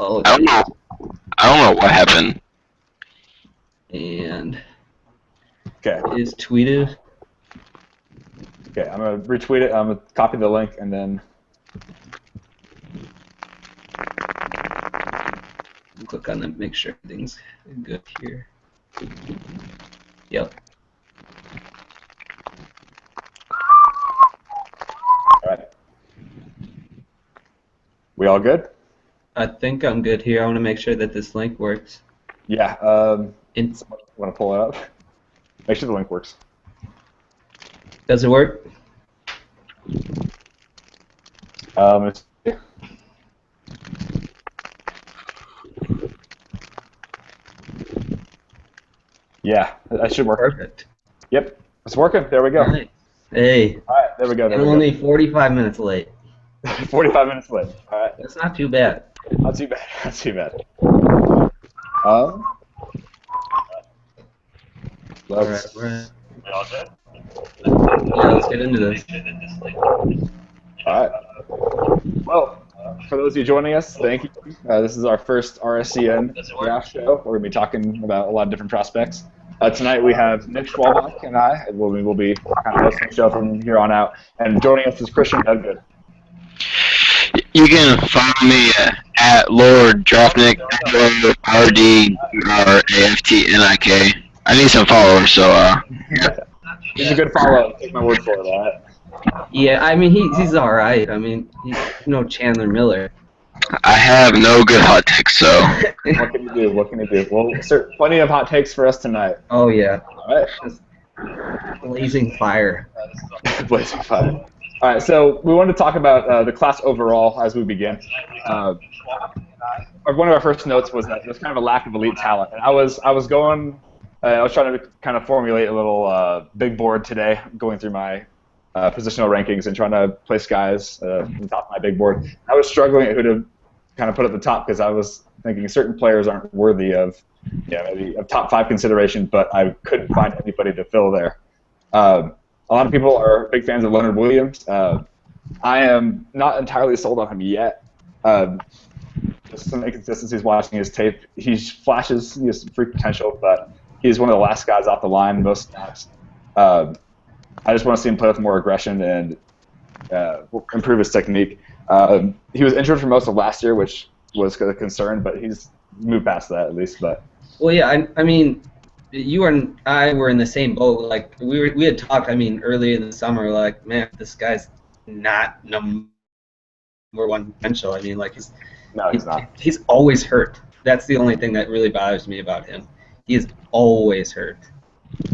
Oh, I don't know. I don't know what happened. and Okay. it is tweeted. Okay, I'm gonna retweet it. I'm gonna copy the link and then. Click on them, make sure everything's good here. Yep. All right. We all good? I think I'm good here. I want to make sure that this link works. Yeah. Want to pull it up? Make sure the link works. Does it work? Yeah, that should work. Perfect. Yep, it's working. There we go. All right. Hey. All right, there we go. I'm only 45 minutes late. 45 minutes late. All right. That's not too bad. Not too bad. Not too bad. Let's. All right. We all good? Yeah, let's get into this. All right. Well, for those of you joining us, thank you. This is our first RSEN draft show. We're going to be talking about a lot of different prospects. Tonight we have Nick Schwalbach and I. We will be kind of hosting the show from here on out. And joining us is Christian Dudgood. You can follow me at Lord Draftnik, RDRAFTNIK. I need some followers, so He's a good follow. Take my word for it. All right. Yeah, I mean he's all right. I mean he's no Chandler Miller. I have no good hot takes, so. What can you do? What can you do? Well, sir, plenty of hot takes for us tonight. Oh yeah. All right. Just blazing fire. Blazing fire. All right, so we wanted to talk about the class overall as we begin. One of our first notes was that there's kind of a lack of elite talent, and I was trying to kind of formulate a little big board today, going through my positional rankings and trying to place guys on the top of my big board. I was struggling at who to kind of put at the top because I was thinking certain players aren't worthy of, maybe a top 5 consideration, but I couldn't find anybody to fill there. A lot of people are big fans of Leonard Williams. I am not entirely sold on him yet. Just some inconsistencies watching his tape. He flashes, he has free potential, but he's one of the last guys off the line most snaps. I just want to see him play with more aggression and improve his technique. He was injured for most of last year, which was a concern, but he's moved past that at least. But well, yeah, I mean, you and I were in the same boat. Like we had talked. I mean, early in the summer, like, man, this guy's not number 1 potential. I mean, like he's not. He's always hurt. That's the only thing that really bothers me about him. He is always hurt,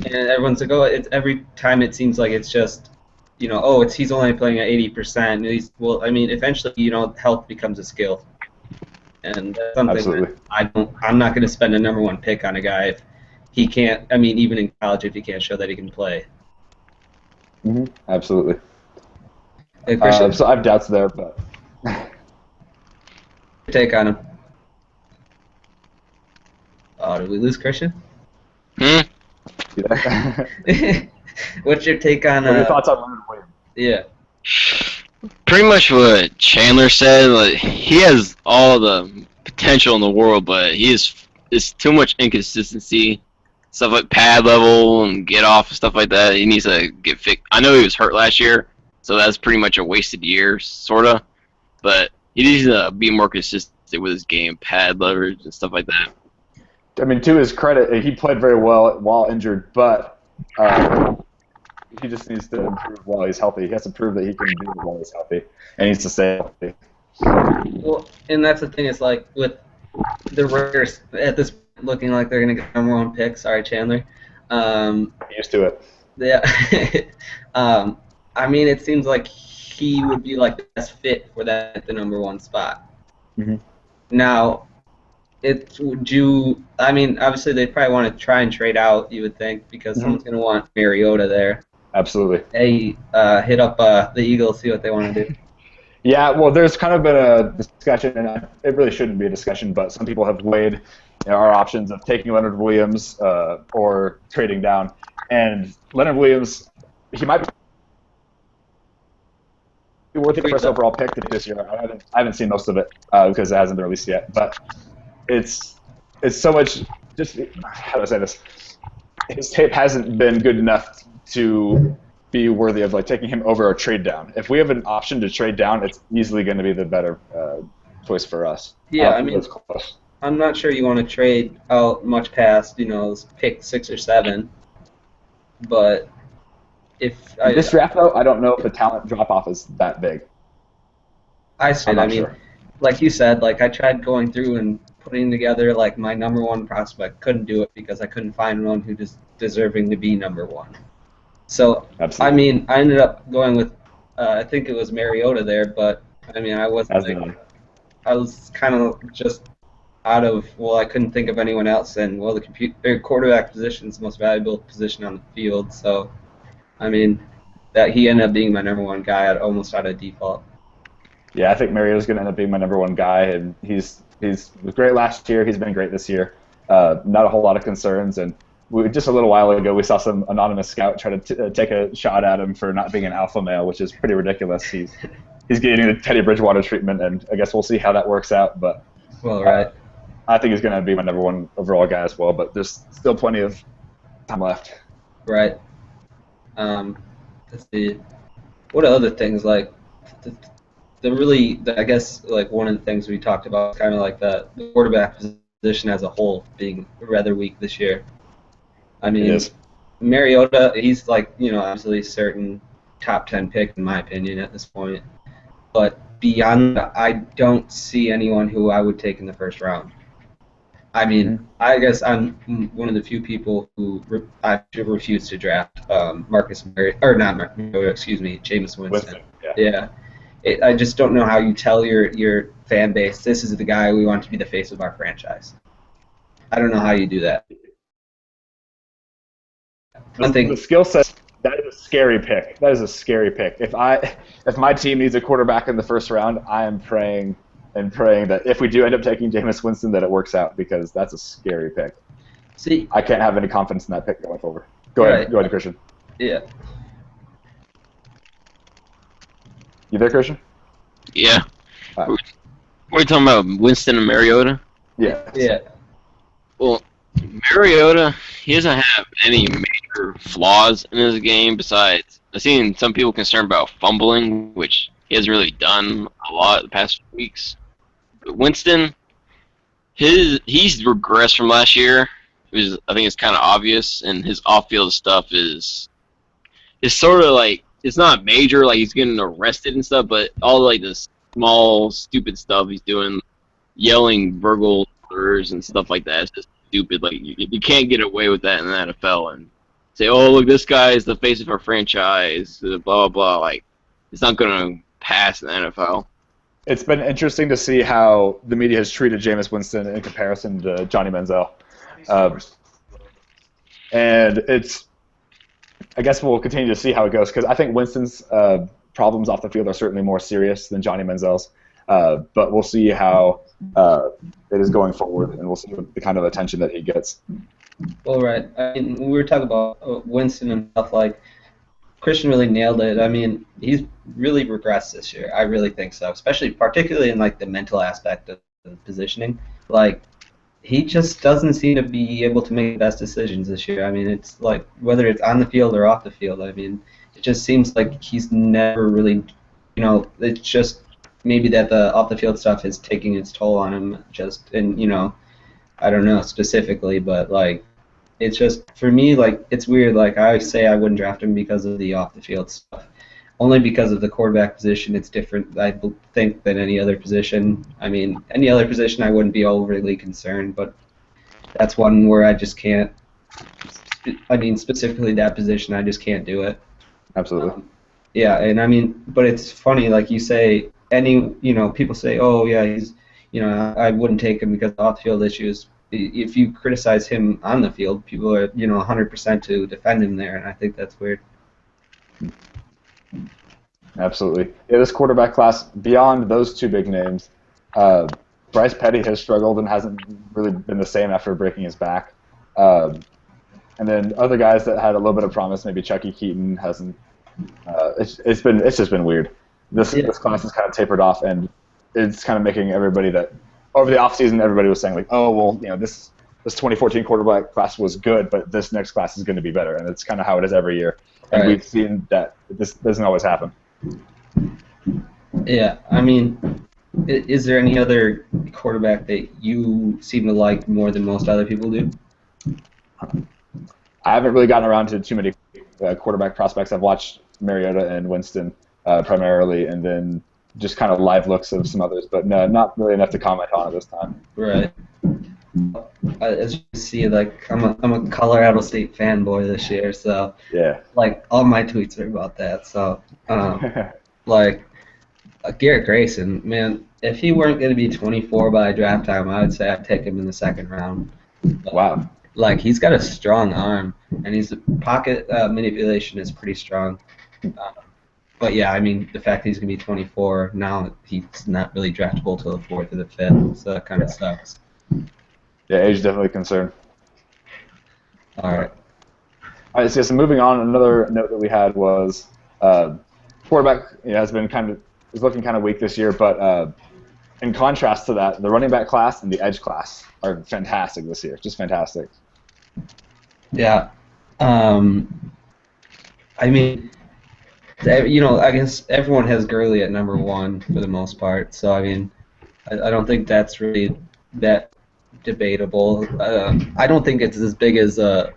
and everyone's like, oh, it's every time it seems like it's just, he's only playing at 80%. Well, I mean, eventually, health becomes a skill, and that's something Absolutely. that I'm not going to spend a number 1 pick on a guy if he can't. I mean, even in college, if he can't show that he can play. Mm-hmm. Absolutely. Hey, so I have doubts there, but take on him. Oh, did we lose Christian? Yeah. What's your take on? What are your thoughts on Leonard Williams? Yeah. Pretty much what Chandler said. Like, he has all the potential in the world, but it's too much inconsistency. Stuff like pad level and get off and stuff like that. He needs to get fixed. I know he was hurt last year, so that's pretty much a wasted year, sorta. But he needs to be more consistent with his game, pad leverage and stuff like that. I mean, to his credit, he played very well while injured, but he just needs to improve while he's healthy. He has to prove that he can do it while he's healthy, and he needs to stay healthy. Well, and that's the thing. Is like with the Raiders at this point looking like they're going to get number 1 pick. Sorry, Chandler. Used to it. Yeah. I mean, it seems like he would be like the best fit for that the number 1 spot. Mm-hmm. Now, I mean, obviously they probably want to try and trade out. You would think because someone's going to want Mariota there. Absolutely. Hey, hit up the Eagles, see what they want to do. Yeah, well, there's kind of been a discussion, and it really shouldn't be a discussion, but some people have weighed our options of taking Leonard Williams or trading down. And Leonard Williams, he might be worth the first overall pick this year. I haven't seen most of it because it hasn't been released yet. But it's so much. Just how do I say this? His tape hasn't been good enough to be worthy of like taking him over or trade down. If we have an option to trade down, it's easily going to be the better choice for us. Yeah, I mean, I'm not sure you want to trade out much past pick 6 or 7, but this draft though, I don't know if the talent drop off is that big. I mean, sure. Like you said, like I tried going through and putting together like my number 1 prospect. Couldn't do it because I couldn't find one who was deserving to be number 1. So absolutely. I mean, I ended up going with I think it was Mariota there, but I mean I wasn't. I was kind of just out of I couldn't think of anyone else, and the quarterback position is the most valuable position on the field. So I mean that he ended up being my number 1 guy almost out of default. Yeah, I think Mariota's going to end up being my number 1 guy, and he was great last year. He's been great this year. Not a whole lot of concerns, and just a little while ago we saw some anonymous scout try to take a shot at him for not being an alpha male, which is pretty ridiculous. He's getting the Teddy Bridgewater treatment, and I guess we'll see how that works out. But right. I think he's going to be my number 1 overall guy as well. But there's still plenty of time left. Right. Let's see. What other things like? I guess like one of the things we talked about is kind of like the quarterback position as a whole being rather weak this year. I mean, Mariota, he's like, obviously certain top 10 pick in my opinion at this point. But beyond that, I don't see anyone who I would take in the first round. I mean, I guess I'm one of the few people who I refuse to draft Jameis Winston. Yeah. I just don't know how you tell your fan base, this is the guy we want to be the face of our franchise. I don't know how you do that. The skill set, that is a scary pick. That is a scary pick. If my team needs a quarterback in the first round, I am praying that if we do end up taking Jameis Winston, that it works out, because that's a scary pick. See, I can't have any confidence in that pick going forward. Go ahead, Christian. Yeah. You there, Christian? Yeah. We're talking about Winston and Mariota? Yeah. Well, Mariota, he doesn't have any major flaws in his game besides, I've seen some people concerned about fumbling, which he hasn't really done a lot the past few weeks. But Winston, he's regressed from last year. I think it's kind of obvious, and his off-field stuff is sort of like, it's not major, like he's getting arrested and stuff, but all like the small, stupid stuff he's doing, yelling verbal slurs and stuff like that, it's just stupid. Like you can't get away with that in the NFL and say, "Oh, look, this guy is the face of our franchise," blah blah blah. Like it's not gonna pass in the NFL. It's been interesting to see how the media has treated Jameis Winston in comparison to Johnny Manziel, and I guess we'll continue to see how it goes, because I think Winston's problems off the field are certainly more serious than Johnny Manziel's. But we'll see how it is going forward, and we'll see the kind of attention that he gets. Well, right. I mean, we were talking about Winston and stuff, like Christian really nailed it. I mean, he's really regressed this year. I really think so, particularly in like the mental aspect of the positioning. Like, he just doesn't seem to be able to make the best decisions this year. I mean, it's like whether it's on the field or off the field. I mean, it just seems like he's never really, it's just maybe that the off the field stuff is taking its toll on him. I don't know specifically, but like, it's just for me, like, it's weird. Like I say, I wouldn't draft him because of the off the field stuff. Only because of the quarterback position, it's different, I think, than any other position. I mean, any other position I wouldn't be overly concerned, but that's one where I just can't. I mean, specifically that position, I just can't do it. Absolutely. Yeah, and I mean, but it's funny, like you say, people say, oh yeah, he's, I wouldn't take him because of off-field issues. If you criticize him on the field, people are, 100% to defend him there, and I think that's weird. Absolutely. Yeah, this quarterback class, beyond those two big names, Bryce Petty has struggled and hasn't really been the same after breaking his back. And then other guys that had a little bit of promise, maybe Chucky Keaton hasn't. It's just been weird. this class is kind of tapered off, and it's kind of making everybody that over the offseason everybody was saying like, oh well, this 2014 quarterback class was good, but this next class is going to be better, and it's kind of how it is every year. And we've seen that this doesn't always happen. Yeah, I mean, is there any other quarterback that you seem to like more than most other people do? I haven't really gotten around to too many quarterback prospects. I've watched Mariota and Winston primarily, and then just kind of live looks of some others, but no, not really enough to comment on at this time. Right. As you see, like I'm a Colorado State fanboy this year, so yeah, like all my tweets are about that. So, like Garrett Grayson, man, if he weren't going to be 24 by draft time, I would say I'd take him in the second round. Wow. Like he's got a strong arm, and his pocket manipulation is pretty strong. But yeah, I mean, the fact that he's going to be 24 now, he's not really draftable till the 4th or the 5th, so that kind of sucks. Yeah, age is definitely a concern. All right. All right, so moving on, another note that we had was quarterback has been is looking kind of weak this year, but in contrast to that, the running back class and the edge class are fantastic this year, just fantastic. Yeah. I mean, I guess everyone has Gurley at number 1 for the most part, so I mean, I don't think that's really that debatable. I don't think it's as big as a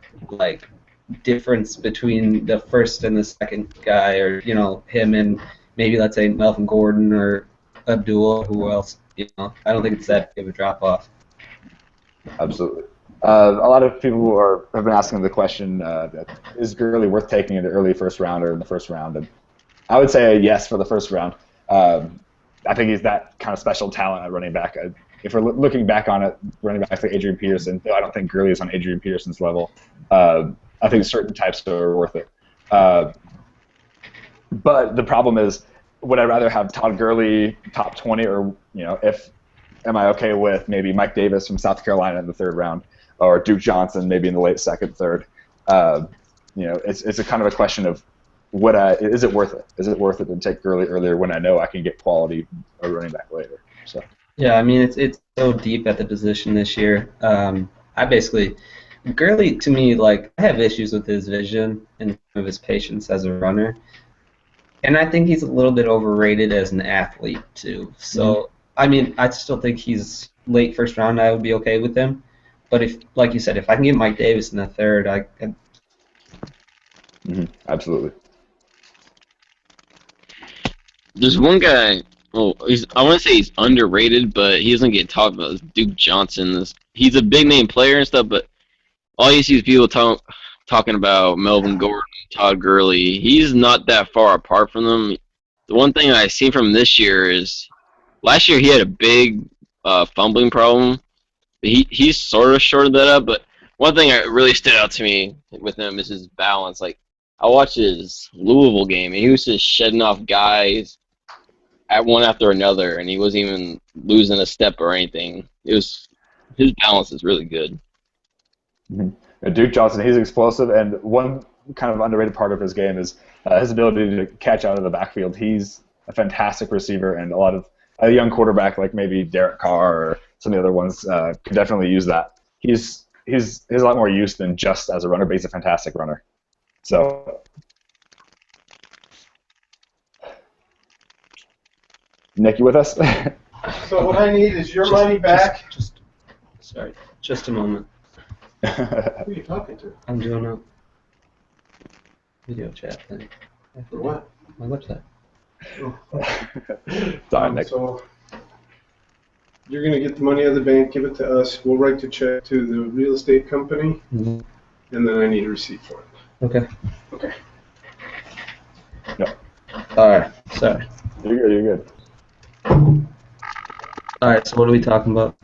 difference between the first and the second guy, or him and maybe let's say Melvin Gordon or Abdul, who else. I don't think it's that big of a drop off. Absolutely. A lot of people have been asking the question: is Gurley worth taking in the early first round or in the first round? And I would say yes for the first round. I think he's that kind of special talent at running back. If we're looking back on it, running back like Adrian Peterson, I don't think Gurley is on Adrian Peterson's level. I think certain types are worth it. But the problem is, would I rather have Todd Gurley top 20, or am I okay with maybe Mike Davis from South Carolina in the 3rd round, or Duke Johnson maybe in the late 2nd, 3rd? It's a kind of a question of is it worth it? Is it worth it to take Gurley earlier when I know I can get quality running back later? So. Yeah, I mean it's so deep at the position this year. Gurley, to me, I have issues with his vision and of his patience as a runner, and I think he's a little bit overrated as an athlete too. So I mean, I still think he's late first round. I would be okay with him, but if, like you said, if I can get Mike Davis in the 3rd, Absolutely. There's one guy. Well, I want to say he's underrated, but he doesn't get talked about. Is Duke Johnson. He's a big name player and stuff, but all you see is people talking about Melvin Gordon, Todd Gurley. He's not that far apart from them. The one thing I've seen from this year is last year he had a big fumbling problem. He's sort of shorted that up, but one thing that really stood out to me with him is his balance. Like, I watched his Louisville game, and he was just shedding off guys at one after another, and he wasn't even losing a step or anything. His balance is really good. Duke Johnson, he's explosive, and one kind of underrated part of his game is his ability to catch out of the backfield. He's a fantastic receiver, and a young quarterback like maybe Derek Carr or some of the other ones could definitely use that. He's a lot more use than just as a runner, but he's a fantastic runner. So, Nick, you with us? So what I need is your money back. Just a moment. Who are you talking to? I'm doing a video chat thing. For what? My website. Sorry, Nick. So you're going to get the money out of the bank, give it to us. We'll write the check to the real estate company, and then I need a receipt for it. Okay. Okay. No. All right. Sorry. You're good. All right. So what are we talking about?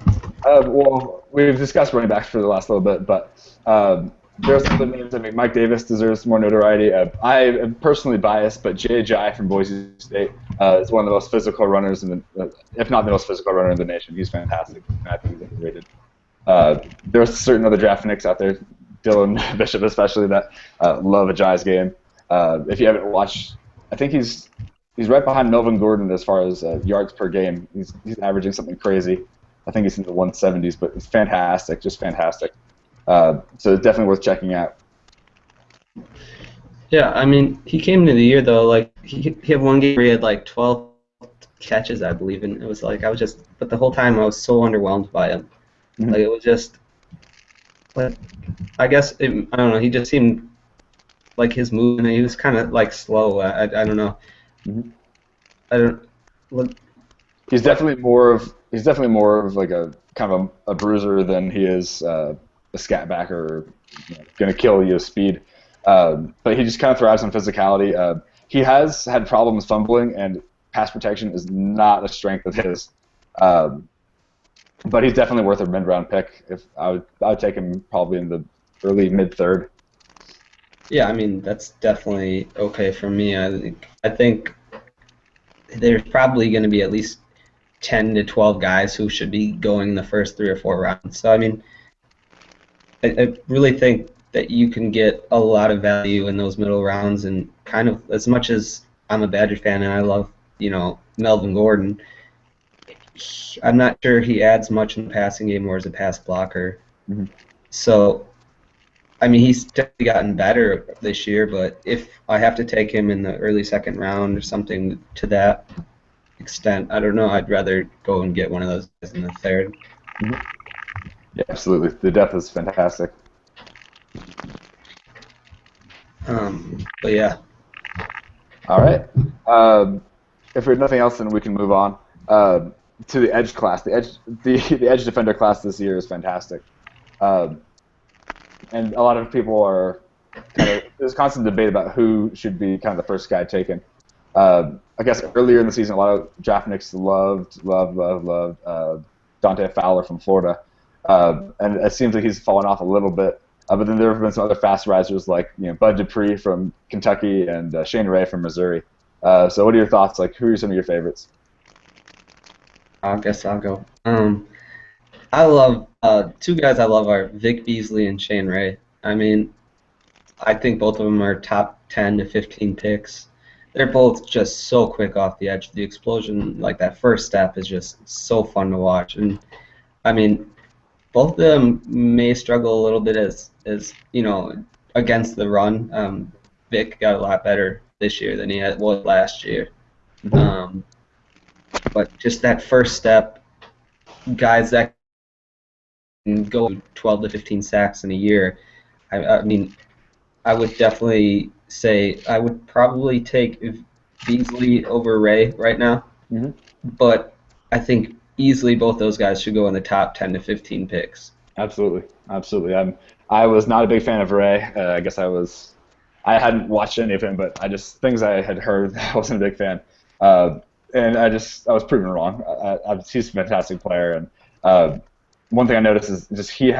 Well, we've discussed running backs for the last little bit, but there are some other names. I mean, Mike Davis deserves more notoriety. I am personally biased, but Jai from Boise State is one of the most physical runners, if not the most physical runner in the nation. He's fantastic. I think he's underrated. There are certain other draft nicks out there, Dylan Bishop especially, that love a Jai's game. If you haven't watched, I think he's he's right behind Melvin Gordon as far as yards per game. He's averaging something crazy. I think he's in the 170s, but he's fantastic, just fantastic. So it's definitely worth checking out. Yeah, I mean, he came into the year though, like he had one game where he had like 12 catches, I believe, and it was like but the whole time I was so underwhelmed by him. Mm-hmm. Like it was just, like, I guess I don't know. He just seemed like his movement. He was kind of like slow. I don't know. Mm-hmm. I don't. Look, he's definitely more of like a kind of a bruiser than he is a scat back or going to kill you with speed. But he just kind of thrives on physicality. He has had problems fumbling, and pass protection is not a strength of his. But he's definitely worth a mid-round pick. If I would take him probably in the early mid-third. yeah, I mean that's definitely okay for me. I think there's probably going to be at least 10 to 12 guys who should be going in the first 3 or 4 rounds. So I mean, I really think that you can get a lot of value in those middle rounds, and kind of as much as I'm a Badger fan and I love, Melvin Gordon, I'm not sure he adds much in the passing game or as a pass blocker. Mm-hmm. So, I mean, he's definitely gotten better this year, but if I have to take him in the early second round or something to that extent, I don't know. I'd rather go and get one of those guys in the third. Mm-hmm. Yeah, absolutely. The depth is fantastic. But yeah. All right. If there's nothing else, then we can move on to the edge class. The edge defender class this year is fantastic, and a lot of people are there's constant debate about who should be kind of the first guy taken. I guess earlier in the season, a lot of draftniks loved Dante Fowler from Florida, and it seems like he's fallen off a little bit. But then there have been some other fast risers like Bud Dupree from Kentucky and Shane Ray from Missouri. So what are your thoughts? Like, who are some of your favorites? I guess I'll go. I love 2 guys I love are Vic Beasley and Shane Ray. I mean, I think both of them are top 10 to 15 picks. They're both just so quick off the edge. The explosion, like that first step, is just so fun to watch. And I mean, both of them may struggle a little bit as against the run. Vic got a lot better this year than he was last year. But just that first step, guys that can go 12 to 15 sacks in a year, I mean, I would definitely say I would probably take Beasley over Ray right now. Mm-hmm. But I think easily both those guys should go in the top 10 to 15 picks. Absolutely. I was not a big fan of Ray. I guess I hadn't watched any of him, but things I had heard, I wasn't a big fan. And I was proven wrong. He's a fantastic player, and one thing I noticed is just he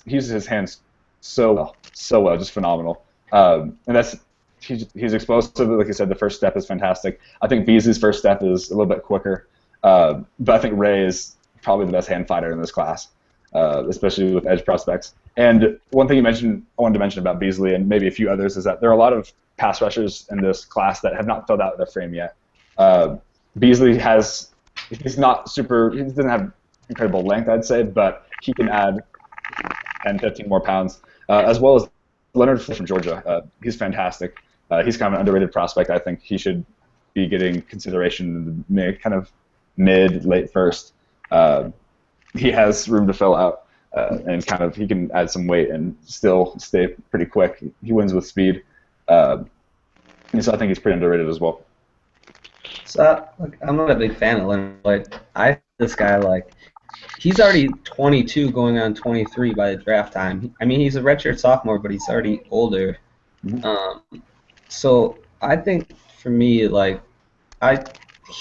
uses his hands so well, just phenomenal. And he's exposed to, like you said, the first step is fantastic. I think Beasley's first step is a little bit quicker, but I think Ray is probably the best hand fighter in this class, especially with edge prospects. And one thing I wanted to mention about Beasley and maybe a few others is that there are a lot of pass rushers in this class that have not filled out their frame yet. Beasley he doesn't have incredible length, I'd say, but he can add 10, 15 more pounds, as well as Leonard from Georgia. He's fantastic. He's kind of an underrated prospect. I think he should be getting consideration in the kind of mid, late first. He has room to fill out, and he can add some weight and still stay pretty quick. He wins with speed, and so I think he's pretty underrated as well. So I'm not a big fan of Leonard, but this guy, he's already 22 going on 23 by the draft time. I mean, he's a redshirt sophomore, but he's already older. Mm-hmm. So I think for me,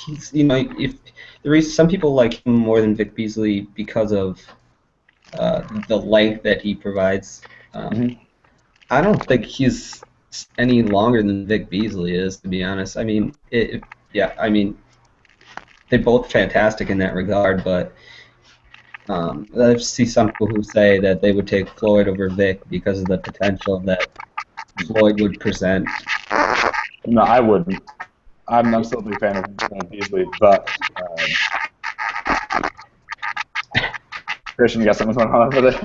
he's if the reason some people like him more than Vic Beasley because of the length that he provides. Mm-hmm. I don't think he's any longer than Vic Beasley is, to be honest. I mean, they're both fantastic in that regard, but I see some people who say that they would take Floyd over Vic because of the potential that Floyd would present. No, I wouldn't. I'm still a big fan of Beasley, but Christian, you got something going on over there?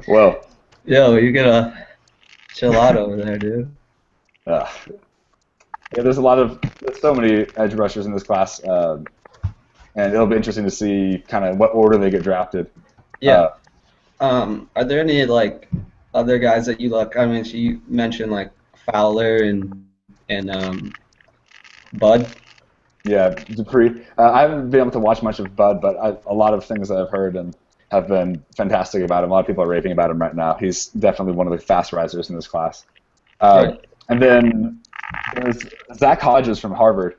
Whoa. Yo, you gotta chill out over there, dude. Yeah, there's so many edge rushers in this class, and it'll be interesting to see kind of what order they get drafted. Yeah. Are there any like other guys that you like? I mean, you mentioned like Fowler and Bud. Yeah, Dupree. I haven't been able to watch much of Bud, but a lot of things that I've heard and have been fantastic about him. A lot of people are raving about him right now. He's definitely one of the fast risers in this class. Right. And then there's Zach Hodges from Harvard.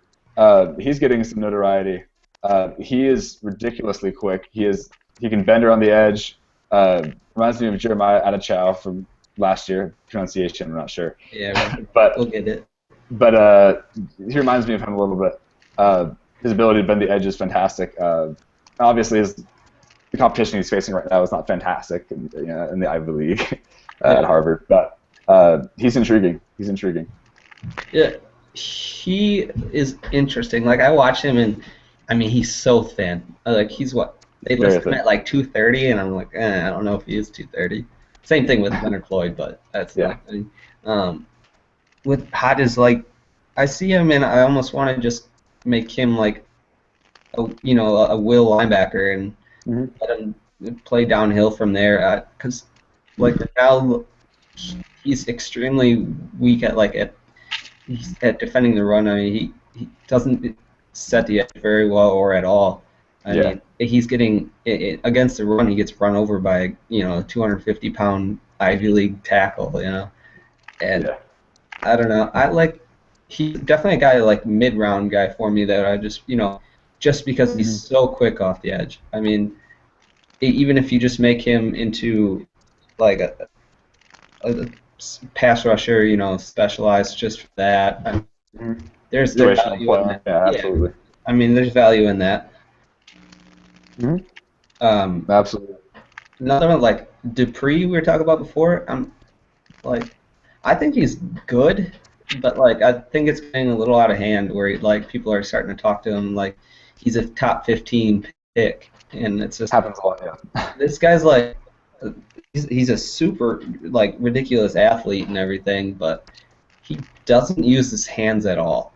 He's getting some notoriety. He is ridiculously quick. He can bend around the edge. Reminds me of Jeremiah Adechow from last year. Pronunciation, I'm not sure. Yeah, but we'll get it. But he reminds me of him a little bit. His ability to bend the edge is fantastic. Obviously, the competition he's facing right now is not fantastic in the Ivy League at Harvard, but he's intriguing. He's intriguing. Yeah, he is interesting. Like I watch him, and I mean he's so thin. Like he's what they list him at like 230, and I'm like, I don't know if he is 230. Same thing with Leonard Floyd, but that's yeah. With Hodges, like I see him, and I almost want to just make him like a will linebacker and let him play downhill from there. Because like now he's extremely weak at defending the run. I mean he doesn't set the edge very well or at all. I mean he's getting against the run. He gets run over by a 250-pound Ivy League tackle. And I don't know. He's definitely a guy like mid-round guy for me that I just because he's so quick off the edge. I mean, even if you just make him into like a pass rusher, specialized just for that. There's value in that. Yeah, absolutely. I mean, there's value in that. Absolutely. Another one like Dupree we were talking about before. I think he's good, but I think it's getting a little out of hand where people are starting to talk to him like he's a top 15 pick, and it's just happens a lot. Yeah. This guy's he's a super ridiculous athlete and everything, but he doesn't use his hands at all.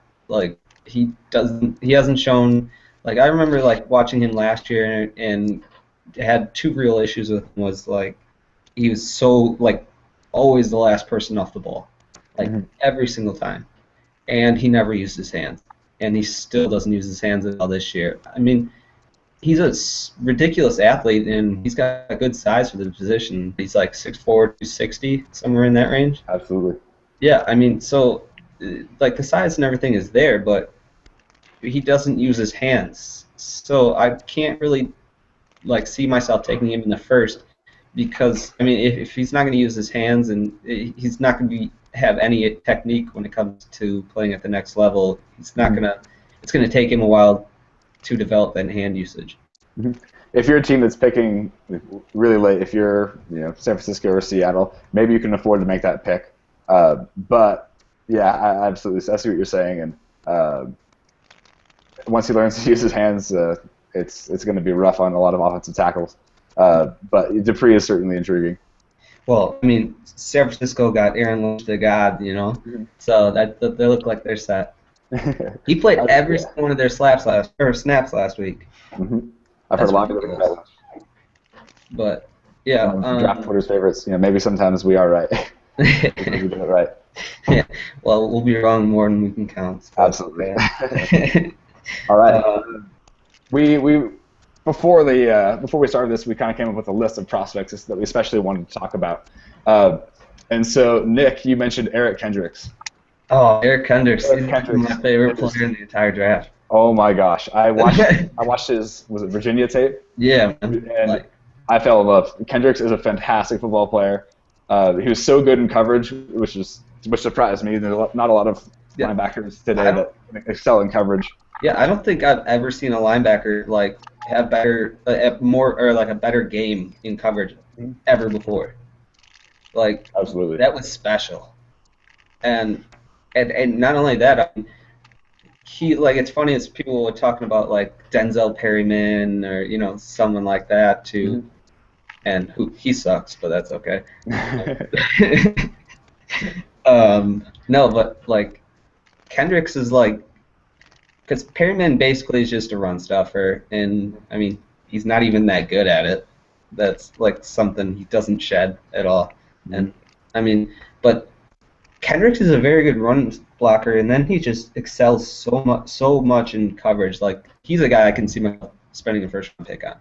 He hasn't shown. I remember watching him last year and had two real issues with him. Was he was so always the last person off the ball, every single time, and he never used his hands, and he still doesn't use his hands at all this year. I mean, he's a ridiculous athlete, and he's got a good size for the position. He's 6'4", 260, somewhere in that range. Absolutely. Yeah, I mean, so the size and everything is there, but he doesn't use his hands. So I can't really see myself taking him in the first, because I mean, if he's not going to use his hands and he's not going to have any technique when it comes to playing at the next level, it's going to take him a while to develop that hand usage. If you're a team that's picking really late, if you're San Francisco or Seattle, maybe you can afford to make that pick. But yeah, I absolutely, I see what you're saying, and once he learns to use his hands, it's going to be rough on a lot of offensive tackles. But Dupree is certainly intriguing. Well, I mean, San Francisco got Aaron Lynch the God, so that they look like they're set. He played every single one of their snaps last week. I've heard a lot of good about it. But yeah, draft Twitter's favorites. Maybe sometimes we are right. We do it right. Yeah. Well, we'll be wrong more than we can count. So. Absolutely. All right. We before we started this, we kind of came up with a list of prospects that we especially wanted to talk about. And so, Nick, you mentioned Eric Kendricks. Oh, Eric Kendricks. He's my favorite player in the entire draft. Oh my gosh, I watched his Virginia tape. Yeah, man. And I fell in love. Kendricks is a fantastic football player. He was so good in coverage, which surprised me. There's not a lot of linebackers today that excel in coverage. Yeah, I don't think I've ever seen a linebacker have better, a better game in coverage ever before. Absolutely, that was special. and not only that, I mean, he like it's funny as people were talking about like Denzel Perryman or someone like that too, and who he sucks, but that's okay. No, but like Kendricks is like, because Perryman basically is just a run stuffer, and I mean he's not even that good at it. That's like something he doesn't shed at all, and I mean, but Kendricks is a very good run blocker, and then he just excels so much in coverage. Like he's a guy I can see myself spending a first round pick on.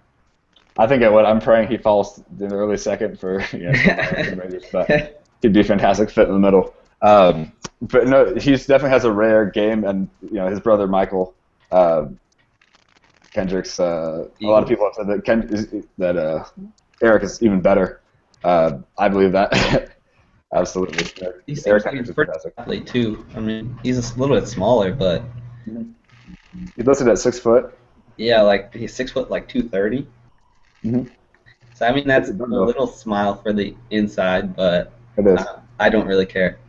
I think I'm praying he falls in the early second for Raiders, but he'd be a fantastic fit in the middle. But no, he definitely has a rare game, and his brother Michael Kendricks. A lot of people have said that Eric is even better. I believe that. Absolutely. He seems like he's a pretty athlete too. I mean, he's a little bit smaller, but he's listed at 6 foot. Yeah, like he's 6 foot, like 230. So I mean, that's a little small for the inside, but it is. I don't really care,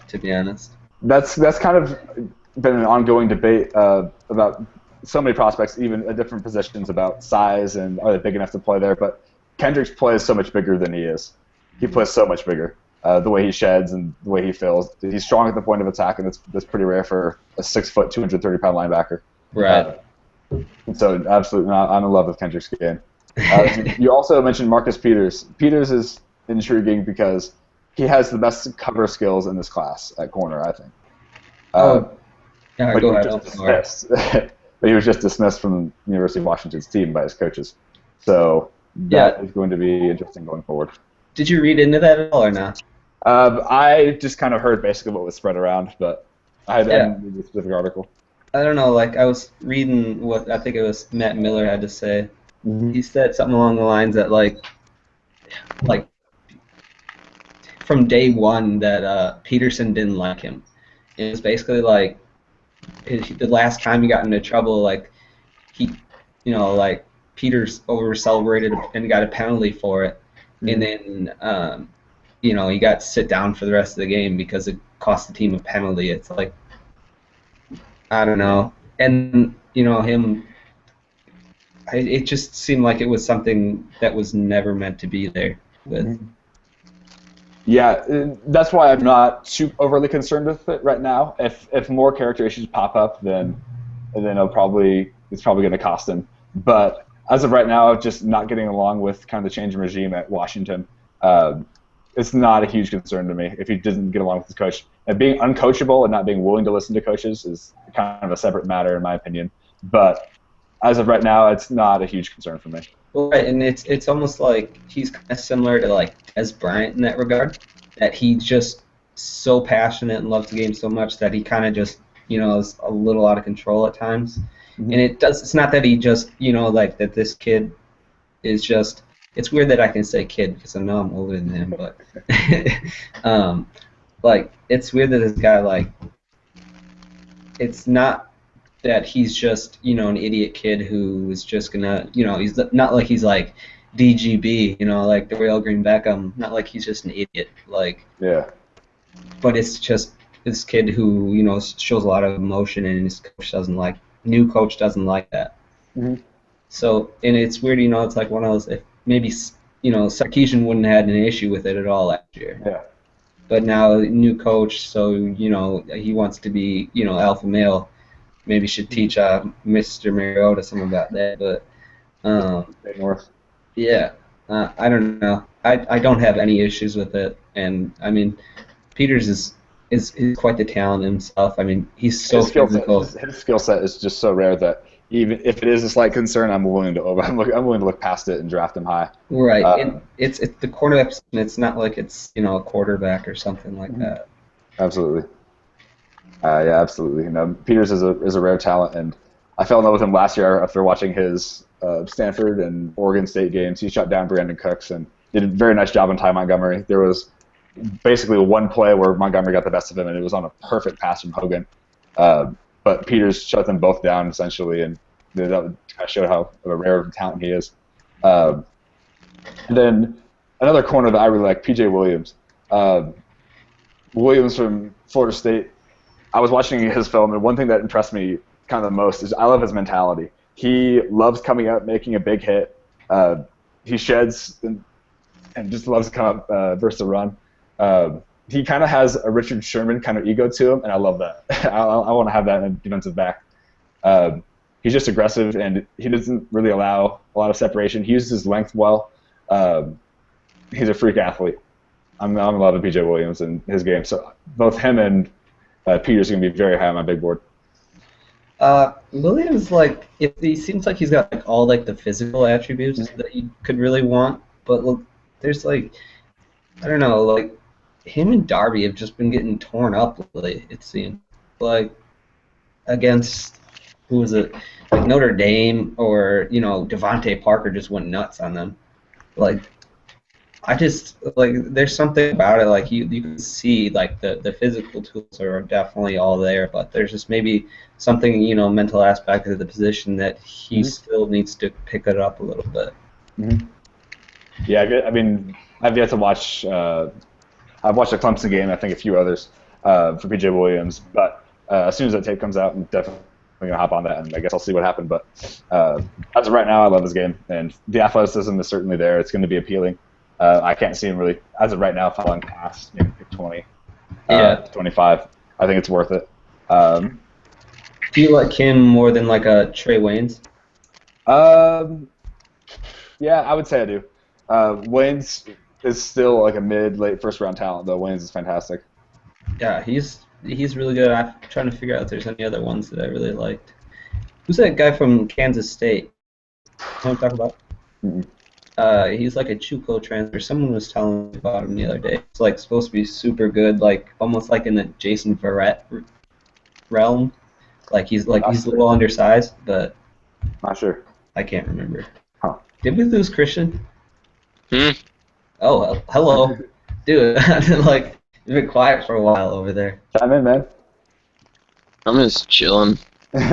to be honest. That's kind of been an ongoing debate about so many prospects, even at different positions, about size and are they big enough to play there. But Kendricks plays so much bigger than he is. He plays so much bigger. The way he sheds and the way he feels. He's strong at the point of attack, and that's pretty rare for a 6 foot, 230-pound linebacker. Right. So absolutely, I'm in love with Kendrick's game. You also mentioned Marcus Peters. Peters is intriguing because he has the best cover skills in this class at corner, I think. Yeah, go ahead. But he was just dismissed from the University of Washington's team by his coaches. So that is going to be interesting going forward. Did you read into that at all or not? I just kind of heard basically what was spread around, but I didn't read the specific article. I don't know. Like I was reading what I think it was Matt Miller had to say. He said something along the lines that like from day one that Peterson didn't like him. It was basically like the last time he got into trouble, like he, like Peters over celebrated and got a penalty for it. And then, he got to sit down for the rest of the game because it cost the team a penalty. It's like, I don't know. And, it just seemed like it was something that was never meant to be there with. Yeah, that's why I'm not too overly concerned with it right now. If more character issues pop up, then it's probably going to cost him. But as of right now, just not getting along with kind of the change in regime at Washington, it's not a huge concern to me if he doesn't get along with his coach. And being uncoachable and not being willing to listen to coaches is kind of a separate matter, in my opinion. But as of right now, it's not a huge concern for me. Right, and it's almost like he's kind of similar to like Des Bryant in that regard, that he's just so passionate and loves the game so much that he kind of just is a little out of control at times. And it's not that he just like that this kid is just. It's weird that I can say kid because I know I'm older than him, but like it's weird that this guy like it's not that he's just an idiot kid who is just gonna he's not like he's like DGB like the real Green Beckham, not like he's just an idiot like but it's just this kid who shows a lot of emotion and his coach new coach doesn't like that. So and it's weird it's like one of those if maybe Sarkisian wouldn't have had an issue with it at all last year. But now new coach, so he wants to be alpha male. Maybe should teach Mr. Mariota something about that. But I don't know. I don't have any issues with it, and I mean, Peters is quite the talent himself. I mean, he's so physical. His skill set is just so rare that even if it is a slight concern, I'm willing to look past it and draft him high. Right. It's the quarterback. It's not like it's a quarterback or something like that. Absolutely. Yeah, absolutely. Peters is a rare talent, and I fell in love with him last year after watching his Stanford and Oregon State games. He shut down Brandon Cooks and did a very nice job on Ty Montgomery. There was basically one play where Montgomery got the best of him, and it was on a perfect pass from Hogan. But Peters shut them both down essentially, and that kind of showed how of a rare talent he is. And then another corner that I really like, P.J. Williams. Williams from Florida State, I was watching his film, and one thing that impressed me kind of the most is I love his mentality. He loves coming up, making a big hit. He sheds and just loves to come up versus the run. He kind of has a Richard Sherman kind of ego to him, and I love that. I want to have that in a defensive back. He's just aggressive, and he doesn't really allow a lot of separation. He uses his length well. He's a freak athlete. I'm in love with P.J. Williams and his game. So both him and Peter's going to be very high on my big board. Williams, he seems like he's got all the physical attributes that you could really want, but look, there's I don't know, him and Darby have just been getting torn up lately. It seems against who was it, Notre Dame or Devontae Parker just went nuts on them. I just there's something about it you can see the physical tools are definitely all there, but there's just maybe something mental aspect of the position that he still needs to pick it up a little bit. Yeah, I mean I've yet to watch. I've watched the Clemson game, I think a few others for P.J. Williams, but as soon as that tape comes out, I'm definitely going to hop on that, and I guess I'll see what happened. But as of right now, I love his game, and the athleticism is certainly there. It's going to be appealing. I can't see him really, as of right now, falling past maybe 20, 25. I think it's worth it. Do you like him more than a Trey Waynes? Yeah, I would say I do. Waynes is still a late first round talent, though. Waynes is fantastic. Yeah, he's really good. I'm trying to figure out if there's any other ones that I really liked. Who's that guy from Kansas State? You know what I'm talking about? He's a JUCO transfer. Someone was telling me about him the other day. It's supposed to be super good, almost in the Jason Verrett realm. He's a little undersized, but not sure. I can't remember. Huh. Did we lose Christian? Hmm. Oh, well, hello, dude. You've been quiet for a while over there. Chime in, man. I'm just chilling. What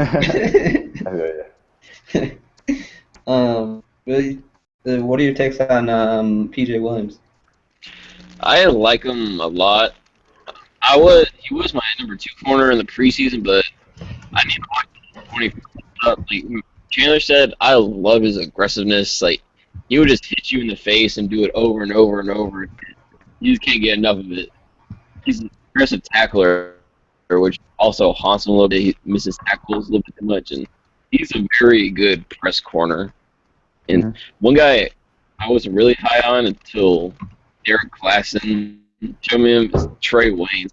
are your takes on P.J. Williams? I like him a lot. He was my number 2 corner in the preseason, but I need to watch him when he comes up. Chandler said, I love his aggressiveness. He would just hit you in the face and do it over and over and over. You just can't get enough of it. He's an aggressive tackler, which also haunts him a little bit. He misses tackles a little bit too much, and he's a very good press corner. And one guy I wasn't really high on until Derek Klassen showed me him is Trey Waynes.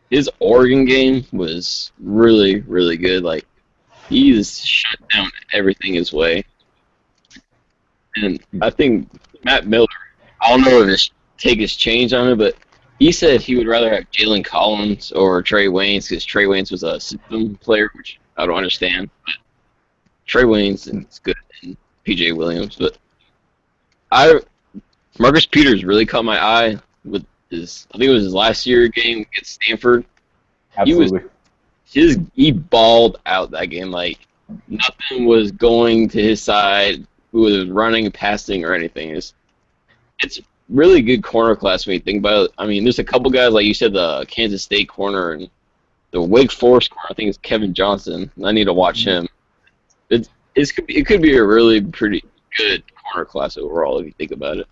His Oregon game was really, really good. He's shut down everything his way. And I think Matt Miller, I don't know if his take has changed on it, but he said he would rather have Jalen Collins or Trey Waynes because Trey Waynes was a system player, which I don't understand. But Trey Waynes is good and P.J. Williams. But Marcus Peters really caught my eye with his, I think it was his last year game against Stanford. Absolutely. He balled out that game. Nothing was going to his side. Who was running, passing, or anything. It's really good corner class when you think about it. I mean, there's a couple guys, like you said, the Kansas State corner and the Wake Forest corner. I think it's Kevin Johnson. I need to watch him. It could be a really pretty good corner class overall if you think about it.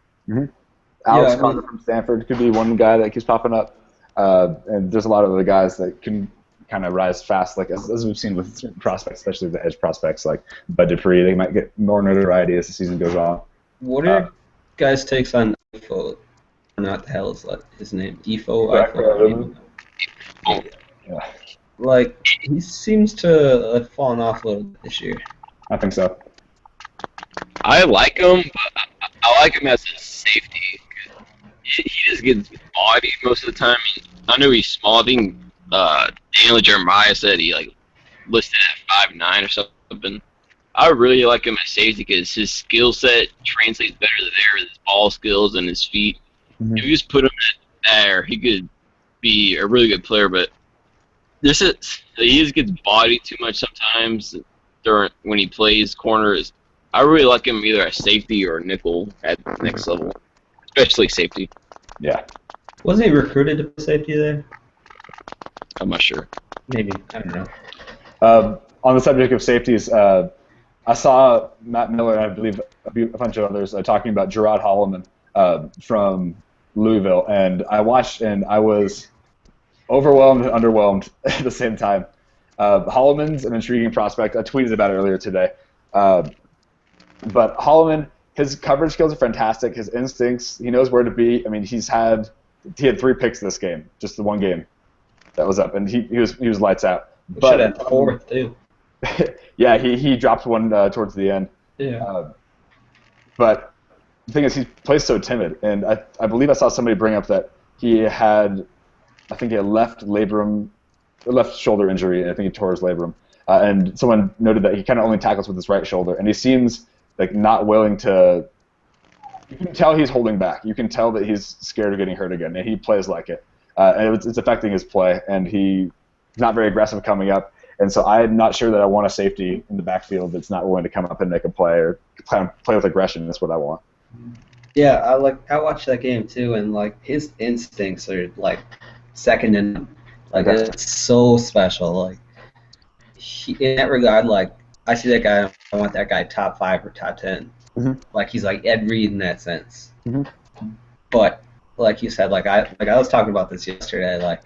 Alex Carter from Stanford could be one guy that keeps popping up. And there's a lot of other guys that can kind of rise fast, as we've seen with certain prospects, especially the edge prospects like Bud Dupree. They might get more notoriety as the season goes on. What are your guys' takes on Ifo? What the hell is his name? Ifo? Yeah. He seems to have fallen off a little bit this year. I think so. I like him, but I like him as a safety. He just gets bodied most of the time. I know he's small. I think Daniel Jeremiah said he listed at 5'9" or something. I really like him as safety because his skill set translates better there, his ball skills and his feet. If you just put him there, he could be a really good player. But he just gets bodied too much sometimes when he plays corners. I really like him either as safety or nickel at the next level, especially safety. Yeah. Wasn't he recruited to play safety there? I'm not sure. Maybe. I don't know. On the subject of safeties, I saw Matt Miller and I believe a bunch of others talking about Gerard Holloman from Louisville, and I watched and I was overwhelmed and underwhelmed at the same time. Holloman's an intriguing prospect. I tweeted about it earlier today. But Holloman, his coverage skills are fantastic. His instincts, he knows where to be. I mean, he had 3 picks this game, just the one game that was up, and he was lights out. But at 4th too. Yeah, he dropped one towards the end. Yeah. But the thing is, he plays so timid, and I believe I saw somebody bring up that he had left shoulder injury, and I think he tore his labrum. And someone noted that he kind of only tackles with his right shoulder, and he seems like not willing to. You can tell he's holding back. You can tell that he's scared of getting hurt again, and he plays like it. And it's affecting his play, and he's not very aggressive coming up. And so I'm not sure that I want a safety in the backfield that's not willing to come up and make a play or play with aggression. That's what I want. Yeah, I watched that game too, and like his instincts are like second to none. Like it's so special. Like in that regard, like I see that guy. I want that guy top 5 or top 10. Mm-hmm. Like he's like Ed Reed in that sense. Mm-hmm. But like you said, I was talking about this yesterday. Like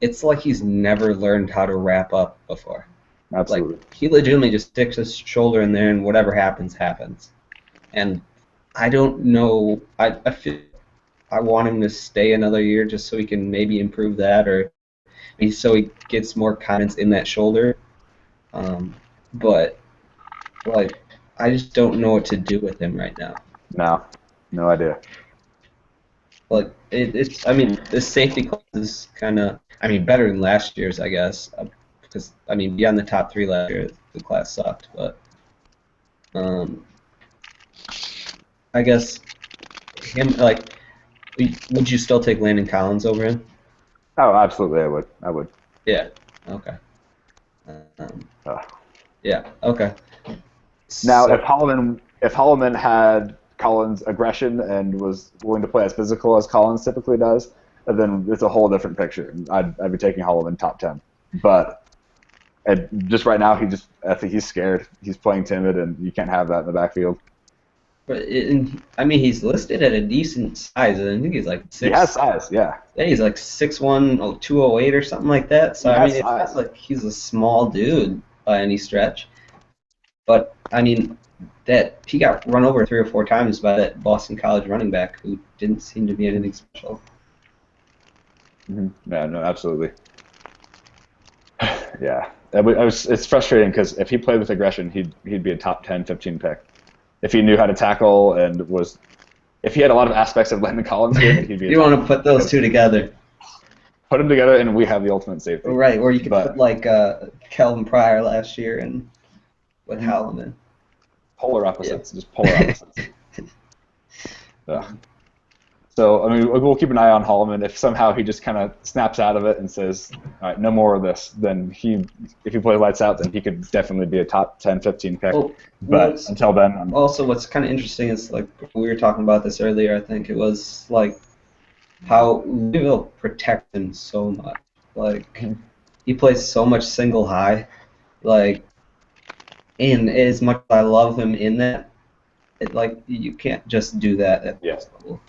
it's like he's never learned how to wrap up before. Absolutely. Like he legitimately just sticks his shoulder in there, and whatever happens, happens. And I don't know. I feel I want him to stay another year just so he can maybe improve that, or maybe so he gets more confidence in that shoulder. But like I just don't know what to do with him right now. No idea. Like it's. I mean, this safety class is kind of. I mean, better than last year's, I guess, because I mean, beyond the top 3 last year, the class sucked. But I guess him like. Would you still take Landon Collins over him? Oh, absolutely, I would. Yeah. Okay. Yeah. Okay. Now, if Holloman had Collins' aggression and was willing to play as physical as Collins typically does, then it's a whole different picture. I'd be taking Holloman top 10. But just right now, I think he's scared. He's playing timid, and you can't have that in the backfield. But I mean, he's listed at a decent size. I think he's like 6. He has size, yeah. Yeah, he's like 6'1", 208 or something like that. So I mean, it's not like he's a small dude by any stretch. But I mean, that he got run over 3 or 4 times by that Boston College running back who didn't seem to be anything special. Mm-hmm. Yeah, no, absolutely. Yeah, it's frustrating because if he played with aggression, he'd be a top 10, 15 pick. If he knew how to tackle and if he had a lot of aspects of Landon Collins' game, he'd be. You want to put those two together. Put them together, and we have the ultimate safety. Right, or you could put like Kelvin Pryor last year and with Holloman. Polar opposites, just polar opposites. Yeah. So, I mean, we'll keep an eye on Holloman. If somehow he just kind of snaps out of it and says, all right, no more of this, then if he plays lights out, then he could definitely be a top 10, 15 pick. But until then... Also, what's kind of interesting is, like, we were talking about this earlier, I think it was, like, how Louisville protects him so much. Like, he plays so much single high. Like, and as much as I love him in that, you can't just do that at this level.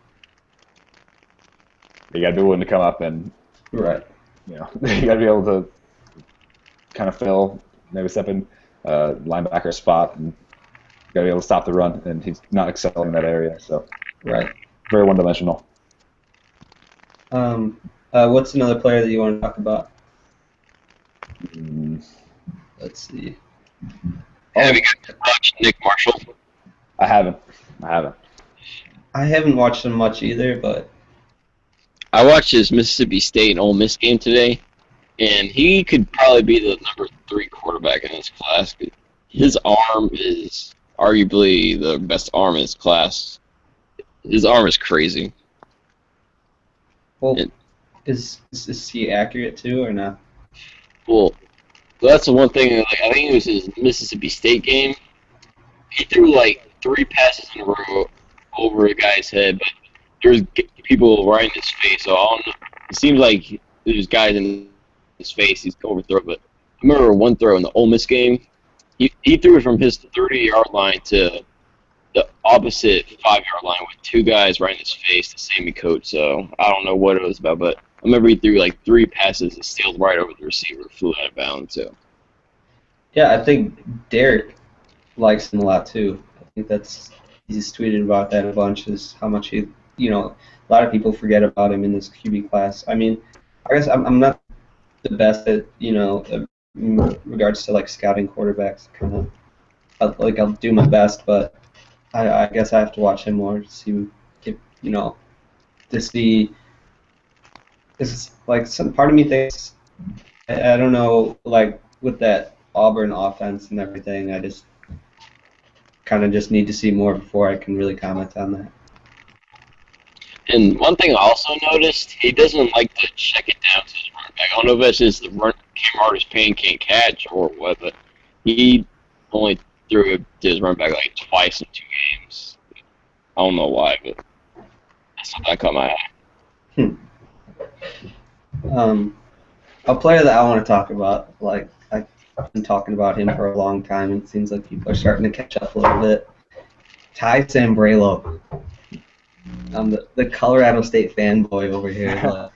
You got to be willing to come up and, right. You got to be able to kind of fill, maybe step in linebacker spot, and you got to be able to stop the run. And he's not excelling in that area, so right, very one-dimensional. What's another player that you want to talk about? Let's see. Have you guys watched Nick Marshall? I haven't. I haven't watched him much either, but. I watched his Mississippi State and Ole Miss game today, and he could probably be the number 3 quarterback in this class. His arm is arguably the best arm in his class. His arm is crazy. Well, is he accurate too or not? Well, that's the one thing. Like, I think it was his Mississippi State game. He threw like 3 passes in a row over a guy's head, but there's people right in his face. So I don't know. It seems like there's guys in his face. He's overthrow. But I remember one throw in the Ole Miss game. He threw it from his 30-yard line to the opposite 5-yard line with two guys right in his face, the same coach. So I don't know what it was about, but I remember he threw like 3 passes and sailed right over the receiver, flew out of bounds. So Yeah, I think Derek likes him a lot too. I think he's tweeted about that a bunch. Is how much a lot of people forget about him in this QB class. I mean, I guess I'm not the best at in regards to like scouting quarterbacks. Kind of I'll do my best, but I guess I have to watch him more to see to see. This is like some part of me thinks I don't know, like with that Auburn offense and everything. I just kind of just need to see more before I can really comment on that. And one thing I also noticed, he doesn't like to check it down to his running back. I don't know if that's just the Cam Artist Payne can't catch or what, but he only threw it to his running back like twice in 2 games. I don't know why, but that's something that caught my eye. A player that I want to talk about, like I've been talking about him for a long time, and it seems like people are starting to catch up a little bit. Ty Sambrailo. I'm the Colorado State fanboy over here.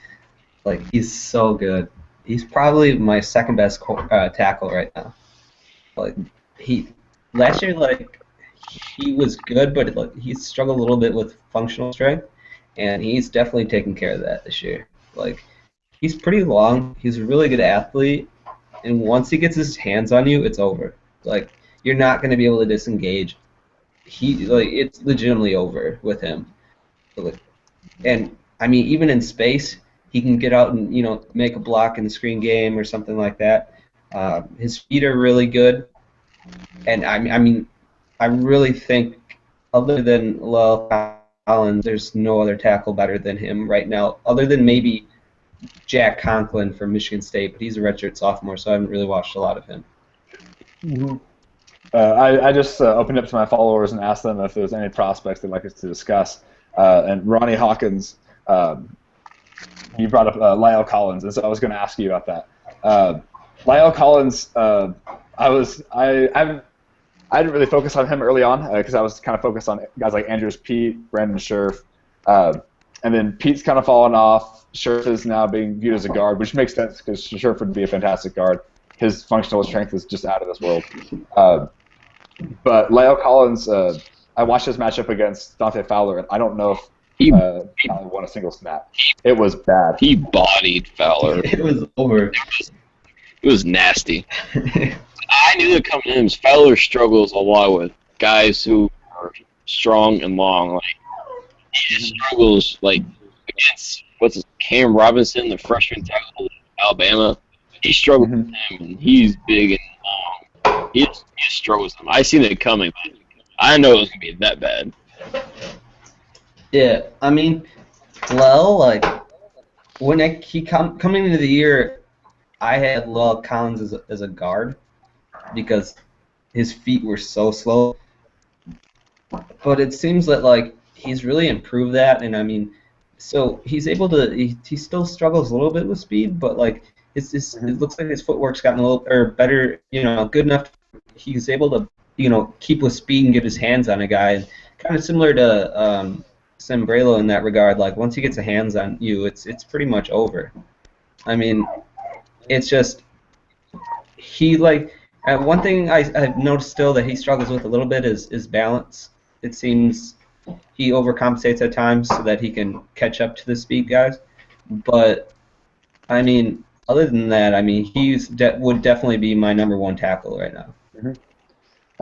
Like he's so good. He's probably my second best tackle right now. Like last year, like he was good, but he struggled a little bit with functional strength, and he's definitely taken care of that this year. Like he's pretty long. He's a really good athlete, and once he gets his hands on you, it's over. Like you're not going to be able to disengage. It's legitimately over with him. And I mean, even in space, he can get out and make a block in the screen game or something like that. His feet are really good, and I mean, I really think other than Collins, there's no other tackle better than him right now, other than maybe Jack Conklin from Michigan State, but he's a redshirt sophomore, so I haven't really watched a lot of him. Mm-hmm. I just opened up to my followers and asked them if there's any prospects they'd like us to discuss. And Ronnie Hawkins, you brought up Lyle Collins, and so I was going to ask you about that. Lyle Collins, I didn't really focus on him early on because I was kind of focused on guys like Andrews Pete, Brandon Scherf, and then Pete's kind of fallen off. Scherf is now being viewed as a guard, which makes sense because Scherf would be a fantastic guard. His functional strength is just out of this world. But Lyle Collins, I watched his matchup against Dante Fowler, and I don't know if Fowler won a single snap. It was bad. He bodied Fowler. It was over. It was nasty. I knew it coming in. Fowler struggles a lot with guys who are strong and long. Like he just struggles like against Cam Robinson, the freshman tackle of Alabama. He struggled with him, and he's big and long. He just struggles with him. I seen it coming, but I didn't know it was gonna be that bad. Yeah, I mean, well, like when coming into the year, I had Lyle Collins as a guard because his feet were so slow. But it seems that like he's really improved that, and I mean, so he's able to. He still struggles a little bit with speed, but like it looks like his footwork's gotten a little better. Good enough. He's able to keep with speed and get his hands on a guy. And kind of similar to Sambrailo in that regard. Like once he gets a hands on you, it's pretty much over. I mean, it's just one thing I've noticed still that he struggles with a little bit is balance. It seems he overcompensates at times so that he can catch up to the speed guys. But I mean, other than that, I mean, would definitely be my number one tackle right now. Mm-hmm.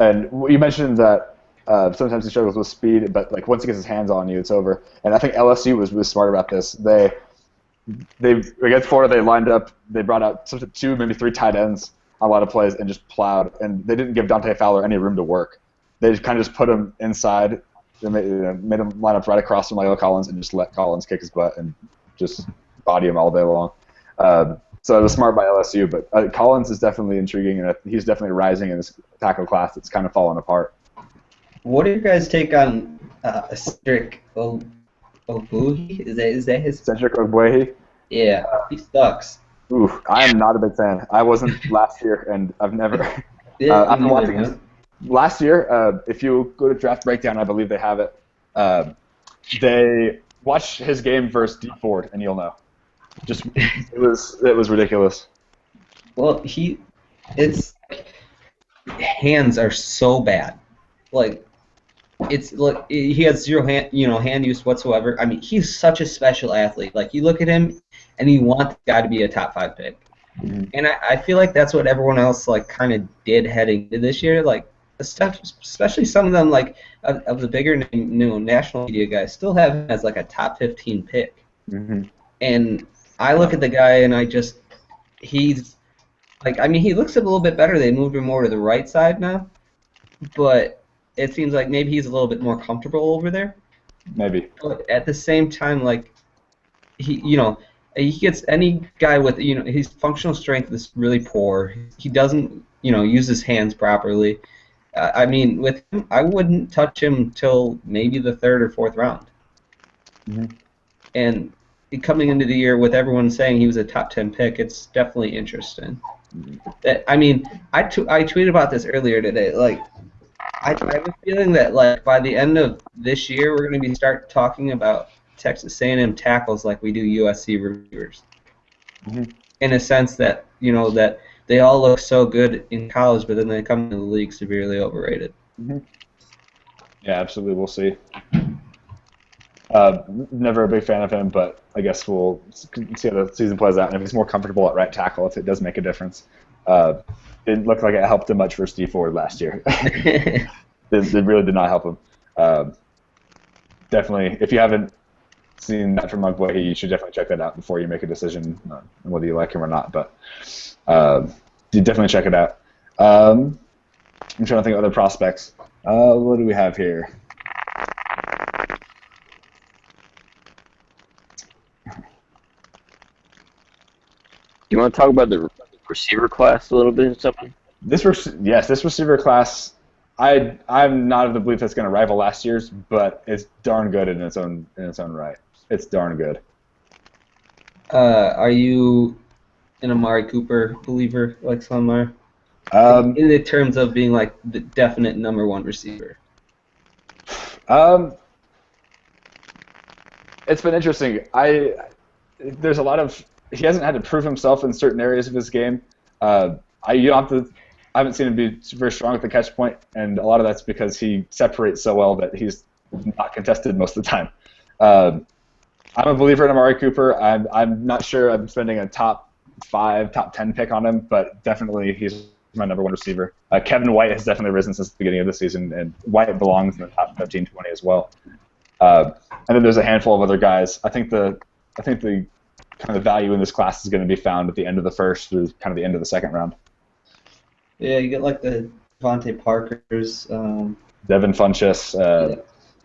And you mentioned that sometimes he struggles with speed, but like once he gets his hands on you, it's over. And I think LSU was really smart about this. They against Florida, they lined up, they brought out 2, maybe 3 tight ends on a lot of plays and just plowed. And they didn't give Dante Fowler any room to work. They just kind of just put him inside. They made him line up right across from Lyle Collins and just let Collins kick his butt and just body him all day long. So it was smart by LSU, but Collins is definitely intriguing, and he's definitely rising in this tackle class that's kind of fallen apart. What do you guys take on Cedric Oh, Boogie? Is that his? Cedric Ogbuehi. Yeah, he sucks. Ooh, I am not a big fan. I wasn't last year, and I've never. Yeah, me After neither, watching his man. last year, if you go to Draft Breakdown, I believe they have it. They watch his game versus D Ford, and you'll know. Just it was ridiculous. Well, it's hands are so bad. Like it's like he has zero hand use whatsoever. I mean, he's such a special athlete. Like you look at him, and you want the guy to be a top 5 pick. And I feel like that's what everyone else like kind of did heading into this year. Like especially some of them like of the bigger national media guys still have him as like a top 15 pick. Mm-hmm. And I look at the guy and he's like, I mean, he looks a little bit better. They moved him more to the right side now, but it seems like maybe he's a little bit more comfortable over there. Maybe. But at the same time, like he gets any guy with his functional strength is really poor. He doesn't use his hands properly. I mean, with him, I wouldn't touch him till maybe the 3rd or 4th round. Mm-hmm. And coming into the year with everyone saying he was a top 10 pick, it's definitely interesting. I mean, I tweeted about this earlier today. Like, I have a feeling that like by the end of this year, we're going to start talking about Texas A&M tackles like we do USC receivers. Mm-hmm. In a sense that that they all look so good in college, but then they come into the league severely overrated. Mm-hmm. Yeah, absolutely. We'll see. Never a big fan of him, but I guess we'll see how the season plays out. And if he's more comfortable at right tackle, if it does make a difference. It didn't look like it helped him much for Steve Ford last year. it really did not help him. Definitely, if you haven't seen that from Ogbuehi, you should definitely check that out before you make a decision on whether you like him or not. But you definitely check it out. I'm trying to think of other prospects. What do we have here? Do you want to talk about the receiver class a little bit or something? This receiver class, I'm not of the belief that's going to rival last year's, but it's darn good in its own right. It's darn good. Are you an Amari Cooper believer like some are? In the terms of being like the definite number 1 receiver. It's been interesting. There's a lot of he hasn't had to prove himself in certain areas of his game. I haven't seen him be very strong at the catch point, and a lot of that's because he separates so well that he's not contested most of the time. I'm a believer in Amari Cooper. I'm not sure I'm spending a top 5, top 10 pick on him, but definitely he's my number 1 receiver. Kevin White has definitely risen since the beginning of the season, and White belongs in the top 15, 20 as well. And then there's a handful of other guys. I think the kind of value in this class is going to be found at the end of the 1st through kind of the end of the 2nd round. Yeah, you get like the Devontae Parkers. Devin Funchess.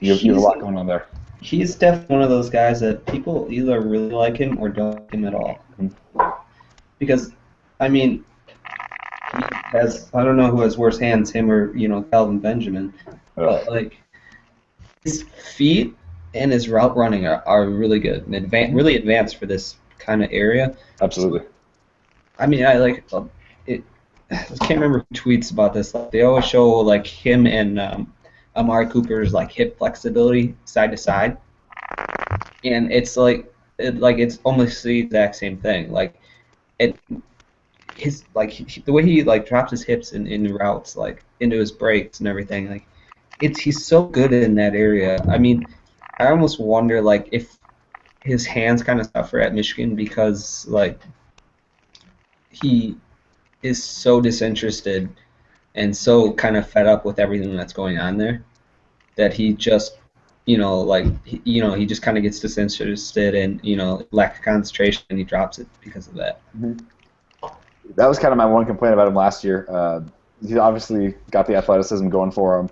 You have a lot going on there. He's definitely one of those guys that people either really like him or don't like him at all. Mm-hmm. Because, I mean, he has, I don't know who has worse hands, him or, Calvin Benjamin. But, like, his feet and his route running are really good and really advanced for this kind of area. Absolutely. I mean, I like it. I can't remember who tweets about this. Like, they always show like him and Amari Cooper's like hip flexibility side to side, and it's it's almost the exact same thing. Like the way he like drops his hips in routes, like into his breaks and everything. Like he's so good in that area. I mean, I almost wonder like if his hands kind of suffer at Michigan because like he is so disinterested and so kind of fed up with everything that's going on there that he just he just kind of gets disinterested and lack of concentration and he drops it because of that. Mm-hmm. That was kind of my one complaint about him last year. He's obviously got the athleticism going for him.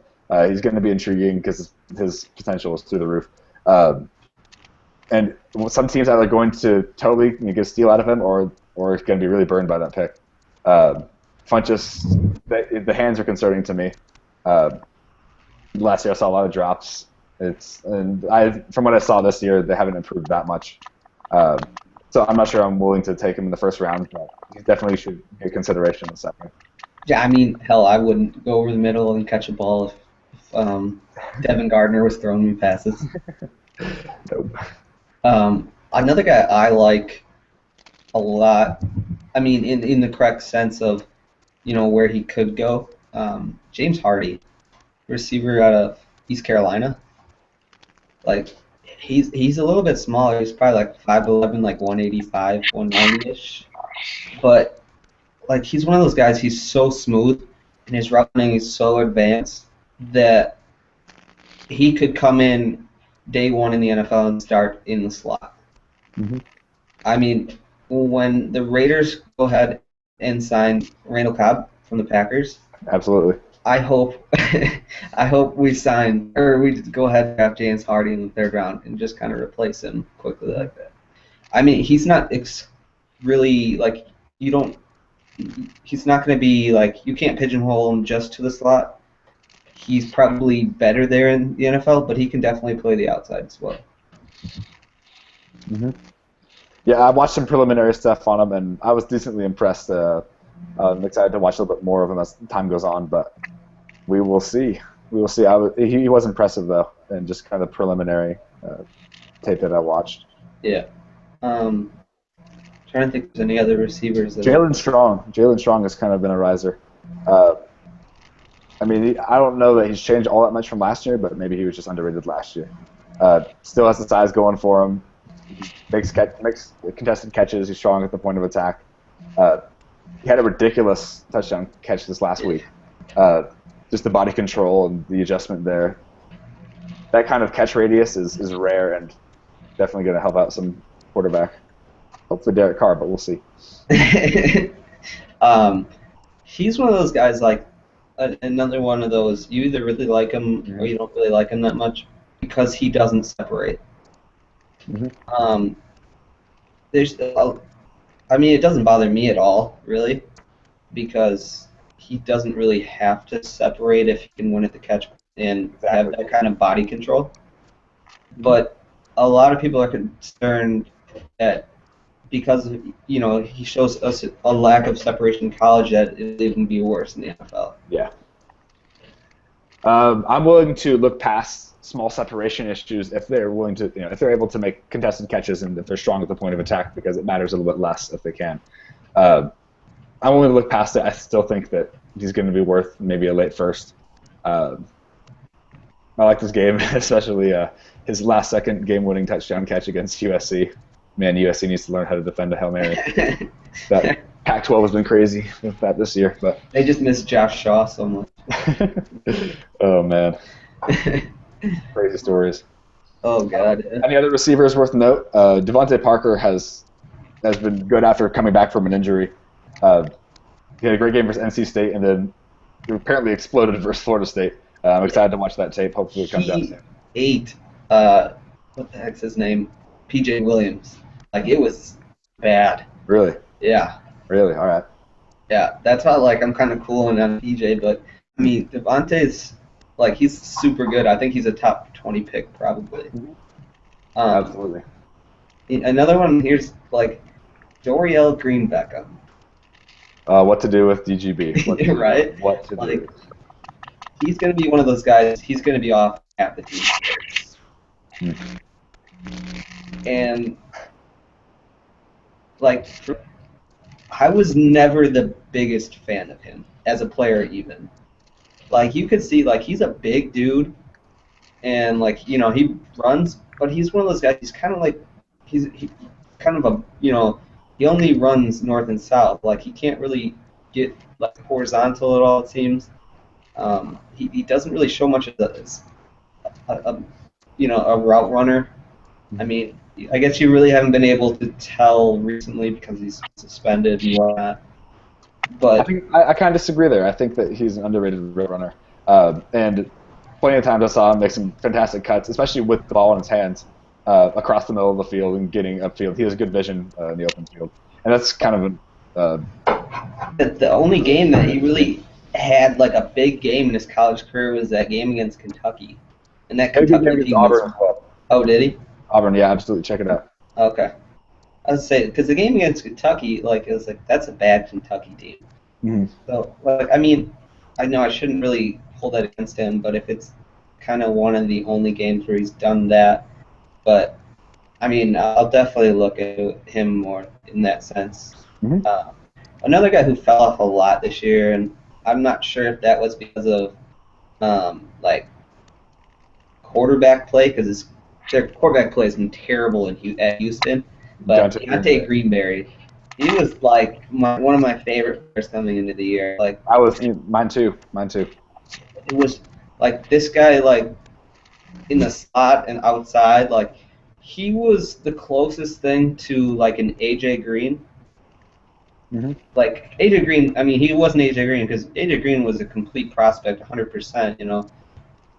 He's going to be intriguing because his potential is through the roof. And some teams either going to totally get a steal out of him or going to be really burned by that pick. Funchess, the hands are concerning to me. Last year I saw a lot of drops From what I saw this year, they haven't improved that much. So I'm not sure I'm willing to take him in the first round, but he definitely should be a consideration in the second. Yeah, I mean, hell, I wouldn't go over the middle and catch a ball if Devin Gardner was throwing me passes. Nope. Another guy I like a lot, I mean, in the correct sense of, where he could go, James Hardy, receiver out of East Carolina. Like, he's a little bit smaller. He's probably like 5'11", like 185, 190-ish. But, like, he's one of those guys, he's so smooth, and his route running is so advanced that he could come in day one in the NFL and start in the slot. Mm-hmm. I mean, when the Raiders go ahead and sign Randall Cobb from the Packers, absolutely. I hope we go ahead and draft James Hardy in the third round and just kind of replace him quickly like that. I mean, he's not really like he's not going to be like, you can't pigeonhole him just to the slot. He's probably better there in the NFL, but he can definitely play the outside as well. Mm-hmm. Yeah, I watched some preliminary stuff on him, and I was decently impressed. I'm excited to watch a little bit more of him as time goes on, but we will see. We will see. He was impressive, though, and just kind of the preliminary tape that I watched. Yeah. Trying to think if there's any other receivers. Jalen Strong has kind of been a riser. I mean, I don't know that he's changed all that much from last year, but maybe he was just underrated last year. Still has the size going for him. He makes contested catches. He's strong at the point of attack. He had a ridiculous touchdown catch this last week. Just the body control and the adjustment there. That kind of catch radius is rare and definitely going to help out some quarterback. Hopefully Derek Carr, but we'll see. He's one of those guys, like another one of those, you either really like him or you don't really like him that much because he doesn't separate. Mm-hmm. It doesn't bother me at all, really, because he doesn't really have to separate if he can win at the catch and have that kind of body control. But a lot of people are concerned that because he shows us a lack of separation in college, that it'll even be worse in the NFL. Yeah. I'm willing to look past small separation issues if they're willing to, if they're able to make contested catches and if they're strong at the point of attack, because it matters a little bit less if they can. I'm willing to look past it. I still think that he's going to be worth maybe a late first. I like this game, especially his last-second game-winning touchdown catch against USC. Man, USC needs to learn how to defend a Hail Mary. That Pac-12 has been crazy with that this year, but they just miss Josh Shaw so much. Oh man, crazy stories. Oh god. Any other receivers worth note? Devontae Parker has been good after coming back from an injury. He had a great game versus NC State, and then he apparently exploded versus Florida State. I'm excited to watch that tape. Hopefully, it comes out soon. Ate what the heck's his name? PJ Williams. Like, it was bad. Really? Yeah. Really? All right. Yeah, that's why, like, I'm kind of cooling on PJ, but I mean, Devontae's, like, he's super good. I think he's a top 20 pick probably. Absolutely. Another one here's like Dorial Green Beckham. What to do with DGB? Right? What to do? He's going to be one of those guys. He's going to be off at the team. And like, I was never the biggest fan of him as a player, even. Like, you could see, like, he's a big dude, and like, he runs, but he's one of those guys. He's kind of like, he's kind of a, he only runs north and south. Like, he can't really get like horizontal at all. It seems. He doesn't really show much of a route runner. I mean, I guess you really haven't been able to tell recently because he's suspended and whatnot. But I kind of disagree there. I think that he's an underrated route runner. And plenty of times I saw him make some fantastic cuts, especially with the ball in his hands, across the middle of the field and getting upfield. He has good vision in the open field. And that's kind of the only game that he really had like a big game in his college career was that game against Kentucky. And that Had a good game Kentucky against team Auburn was. as well. Oh, did he? Auburn, yeah, absolutely. Check it out. Okay. I was say because the game against Kentucky, like, it was like that's a bad Kentucky team. Mm-hmm. So, like, I mean, I know I shouldn't really hold that against him, but if it's kind of one of the only games where he's done that, but I mean, I'll definitely look at him more in that sense. Mm-hmm. Another guy who fell off a lot this year, and I'm not sure if that was because of like quarterback play, because their quarterback play has been terrible at Houston. But Deontay Greenberry, he was like one of my favorite players coming into the year. Like mine too. It was like this guy, like in the slot and outside, like he was the closest thing to like an AJ Green. Mm-hmm. Like AJ Green, I mean, he wasn't AJ Green because AJ Green was a complete prospect, 100%, you know.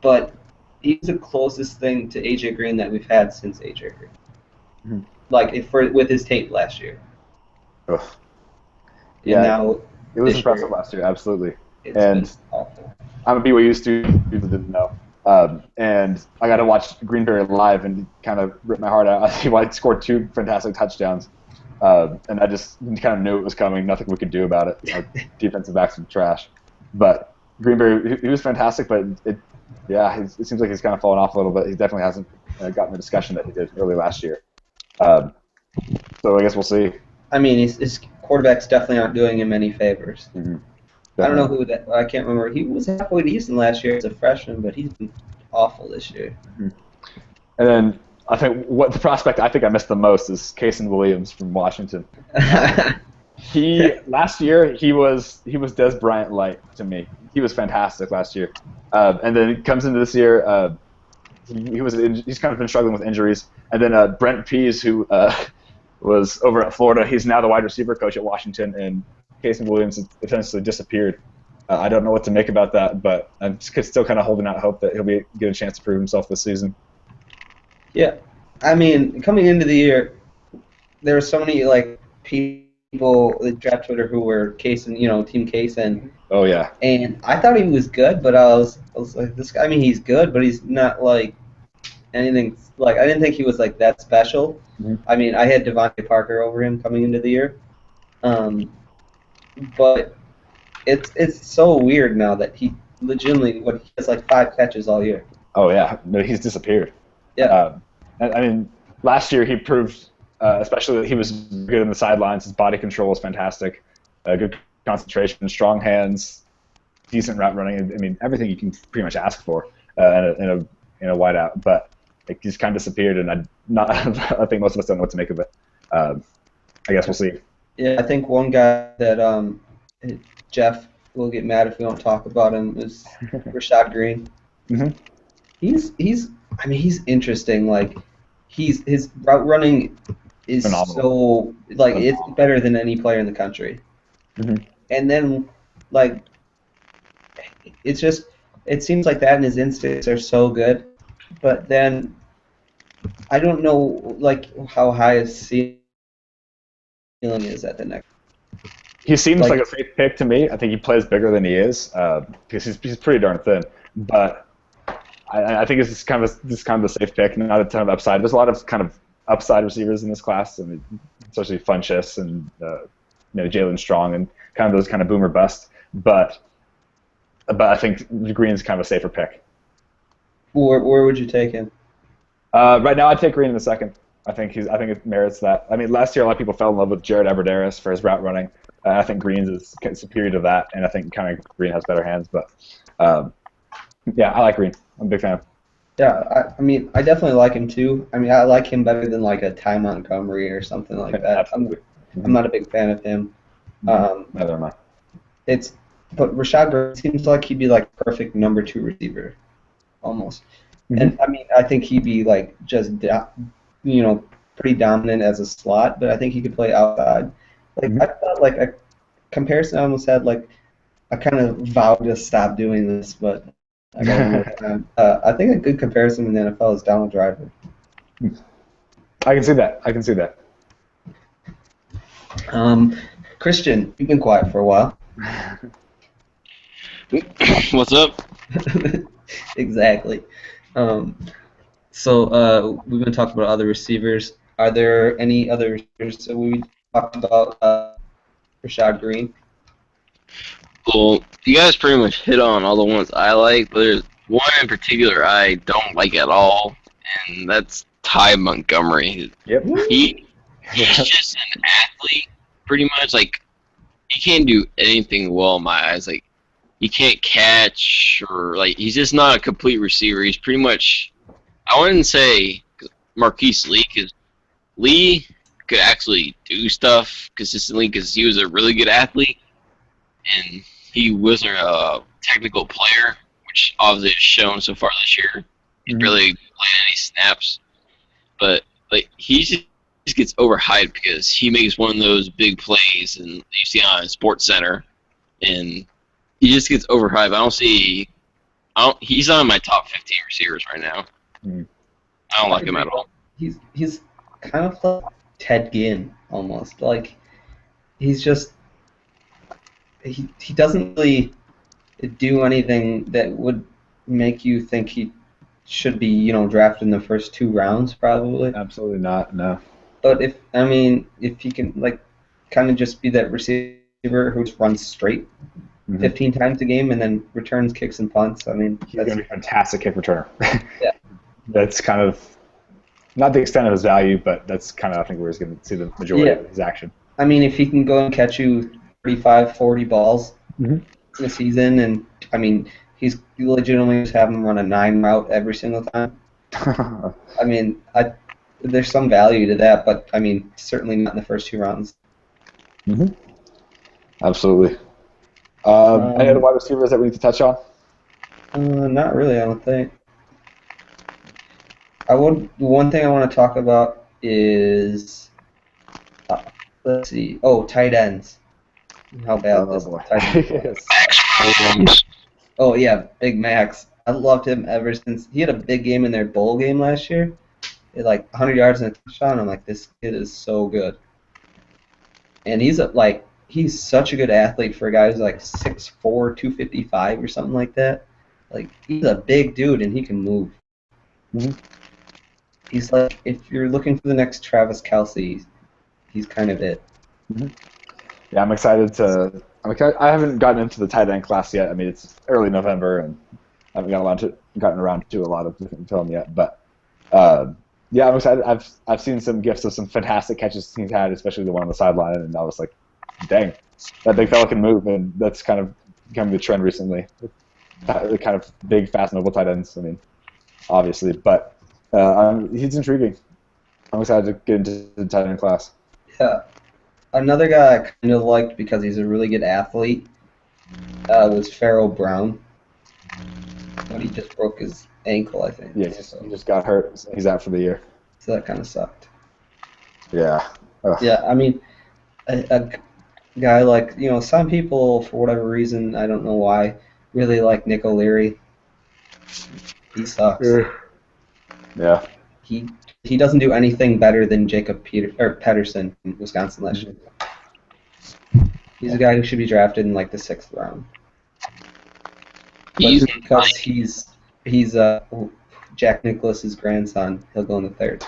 But he's the closest thing to AJ Green that we've had since AJ Green. Mm-hmm. Like with his tape last year. Ugh. And now it was impressive last year, absolutely. It's been awful. I'm a BYU student, people didn't know. And I got to watch Greenberry live and kind of rip my heart out. He scored 2 fantastic touchdowns. And I just kind of knew it was coming. Nothing we could do about it. Our defensive backs were trash. But Greenberry, he was fantastic, but it seems like he's kind of fallen off a little bit. He definitely hasn't gotten the discussion that he did early last year. So I guess we'll see. I mean, his quarterbacks definitely aren't doing him any favors. Mm-hmm. I don't know who that. I can't remember. He was halfway decent last year as a freshman, but he's been awful this year. Mm-hmm. And then I think what the prospect I think I missed the most is Kason Williams from Washington. Last year he was Des Bryant light to me. He was fantastic last year, and then he comes into this year. He's kind of been struggling with injuries, and then Brent Pease, who was over at Florida, he's now the wide receiver coach at Washington, and Kason Williams has essentially disappeared. I don't know what to make about that, but I'm still kind of holding out hope that he'll get a chance to prove himself this season. Yeah, I mean, coming into the year, there were so many like people at draft Twitter who were Kason, Team Kason. Oh yeah. And I thought he was good, but I was like, this guy. I mean, he's good, but he's not like anything. Like, I didn't think he was like that special. Mm-hmm. I mean, I had Devontae Parker over him coming into the year. But it's so weird now that he legitimately he has like 5 catches all year. Oh yeah, no, he's disappeared. Yeah. I mean, last year he proved, especially that he was good in the sidelines. His body control was fantastic, good concentration, strong hands, decent route running. I mean, everything you can pretty much ask for in a wideout. But he's kind of disappeared, and I think most of us don't know what to make of it. I guess we'll see. Yeah, I think one guy that Jeff will get mad if we don't talk about him is Rashad Green. Mm-hmm. He's interesting. Like, his route running is phenomenal. So like it's better than any player in the country. Mm-hmm. And then like it seems like that and his instincts are so good, but then I don't know like how high his ceiling is at the next. He seems like a safe pick to me. I think he plays bigger than he is because he's pretty darn thin. But I think it's kind of a safe pick, not a ton of upside. There's a lot of kind of upside receivers in this class, and especially Funchess and Jalen Strong and kind of those kind of boomer bust. But I think Green's kind of a safer pick. Where would you take him? Right now, I'd take Green in the second. I think it merits that. I mean, last year a lot of people fell in love with Jared Abbrederis for his route running. I think Green's is superior to that, and I think kind of Green has better hands. But yeah, I like Green. I'm a big fan. Yeah, I mean, I definitely like him too. I mean, I like him better than like a Ty Montgomery or something like that. Absolutely. I'm not a big fan of him. Neither am I. But Rashad Green seems like he'd be like perfect number 2 receiver, almost. Mm-hmm. And I mean, I think he'd be like just pretty dominant as a slot, but I think he could play outside. Like I thought, like a comparison, I almost had like I kind of vowed to stop doing this, but I got more time. I think a good comparison in the NFL is Donald Driver. I can see that. Christian, you've been quiet for a while. What's up? Exactly. Um, so we've been talking about other receivers. Are there any other receivers that we talked about? Rashad Green. Well, you guys pretty much hit on all the ones I like, but there's one in particular I don't like at all, and that's Ty Montgomery. Yep. He's just an athlete, pretty much. Like, he can't do anything well in my eyes. Like, he can't catch, or like, he's just not a complete receiver. He's pretty much, I wouldn't say Marquise Lee, because Lee could actually do stuff consistently because he was a really good athlete, and he wasn't a technical player, which obviously has shown so far this year. He barely played any snaps, but like, he just gets overhyped because he makes one of those big plays, and you see on Sports Center, and he just gets overhyped. He's on my top 15 receivers right now. I don't like him at all. He's kind of like Ted Ginn almost. Like, he's just he doesn't really do anything that would make you think he should be, drafted in the first 2 rounds probably. Absolutely not. No. But if he can like kind of just be that receiver who just runs straight 15 times a game and then returns kicks and punts, he's going to be a fantastic kick returner. Yeah. That's kind of not the extent of his value, but that's kind of, I think, where he's going to see the majority of his action. I mean, if he can go and catch you 35, 40 balls in a season, and I mean, he's legitimately just have him run a 9 route every single time. I mean, there's some value to that, but I mean, certainly not in the first 2 rounds. Absolutely. Any other wide receivers that we need to touch on? Not really, I don't think. One thing I want to talk about is, let's see. Oh, tight ends. How bad this tight end is. Oh yeah, Big Max. I loved him ever since he had a big game in their bowl game last year. He had like 100 yards and a touchdown. I'm like, this kid is so good. And he's such a good athlete for a guy who's like 6'4", 255 or something like that. Like, he's a big dude and he can move. He's like, if you're looking for the next Travis Kelce, he's kind of it. Yeah, I'm excited. I haven't gotten into the tight end class yet. I mean, it's early November, and I haven't gotten around to a lot of different film yet. But yeah, I'm excited. I've seen some gifs of some fantastic catches he's had, especially the one on the sideline, and I was like, dang, that big fella can move, and that's kind of becoming the trend recently. The kind of big, fast, mobile tight ends. I mean, obviously, but he's intriguing. I'm excited to get into the tight end class. Yeah. Another guy I kind of liked because he's a really good athlete was Pharaoh Brown. But he just broke his ankle, I think. Yeah, he just got hurt. So he's out for the year. So that kind of sucked. Yeah. Ugh. Yeah, I mean, a guy like, some people, for whatever reason, I don't know why, really like Nick O'Leary. He sucks. Yeah. He doesn't do anything better than Jacob Pedersen in Wisconsin last year. He's a guy who should be drafted in like the 6th round. But because he's Jack Nicklaus's grandson, he'll go in the 3rd.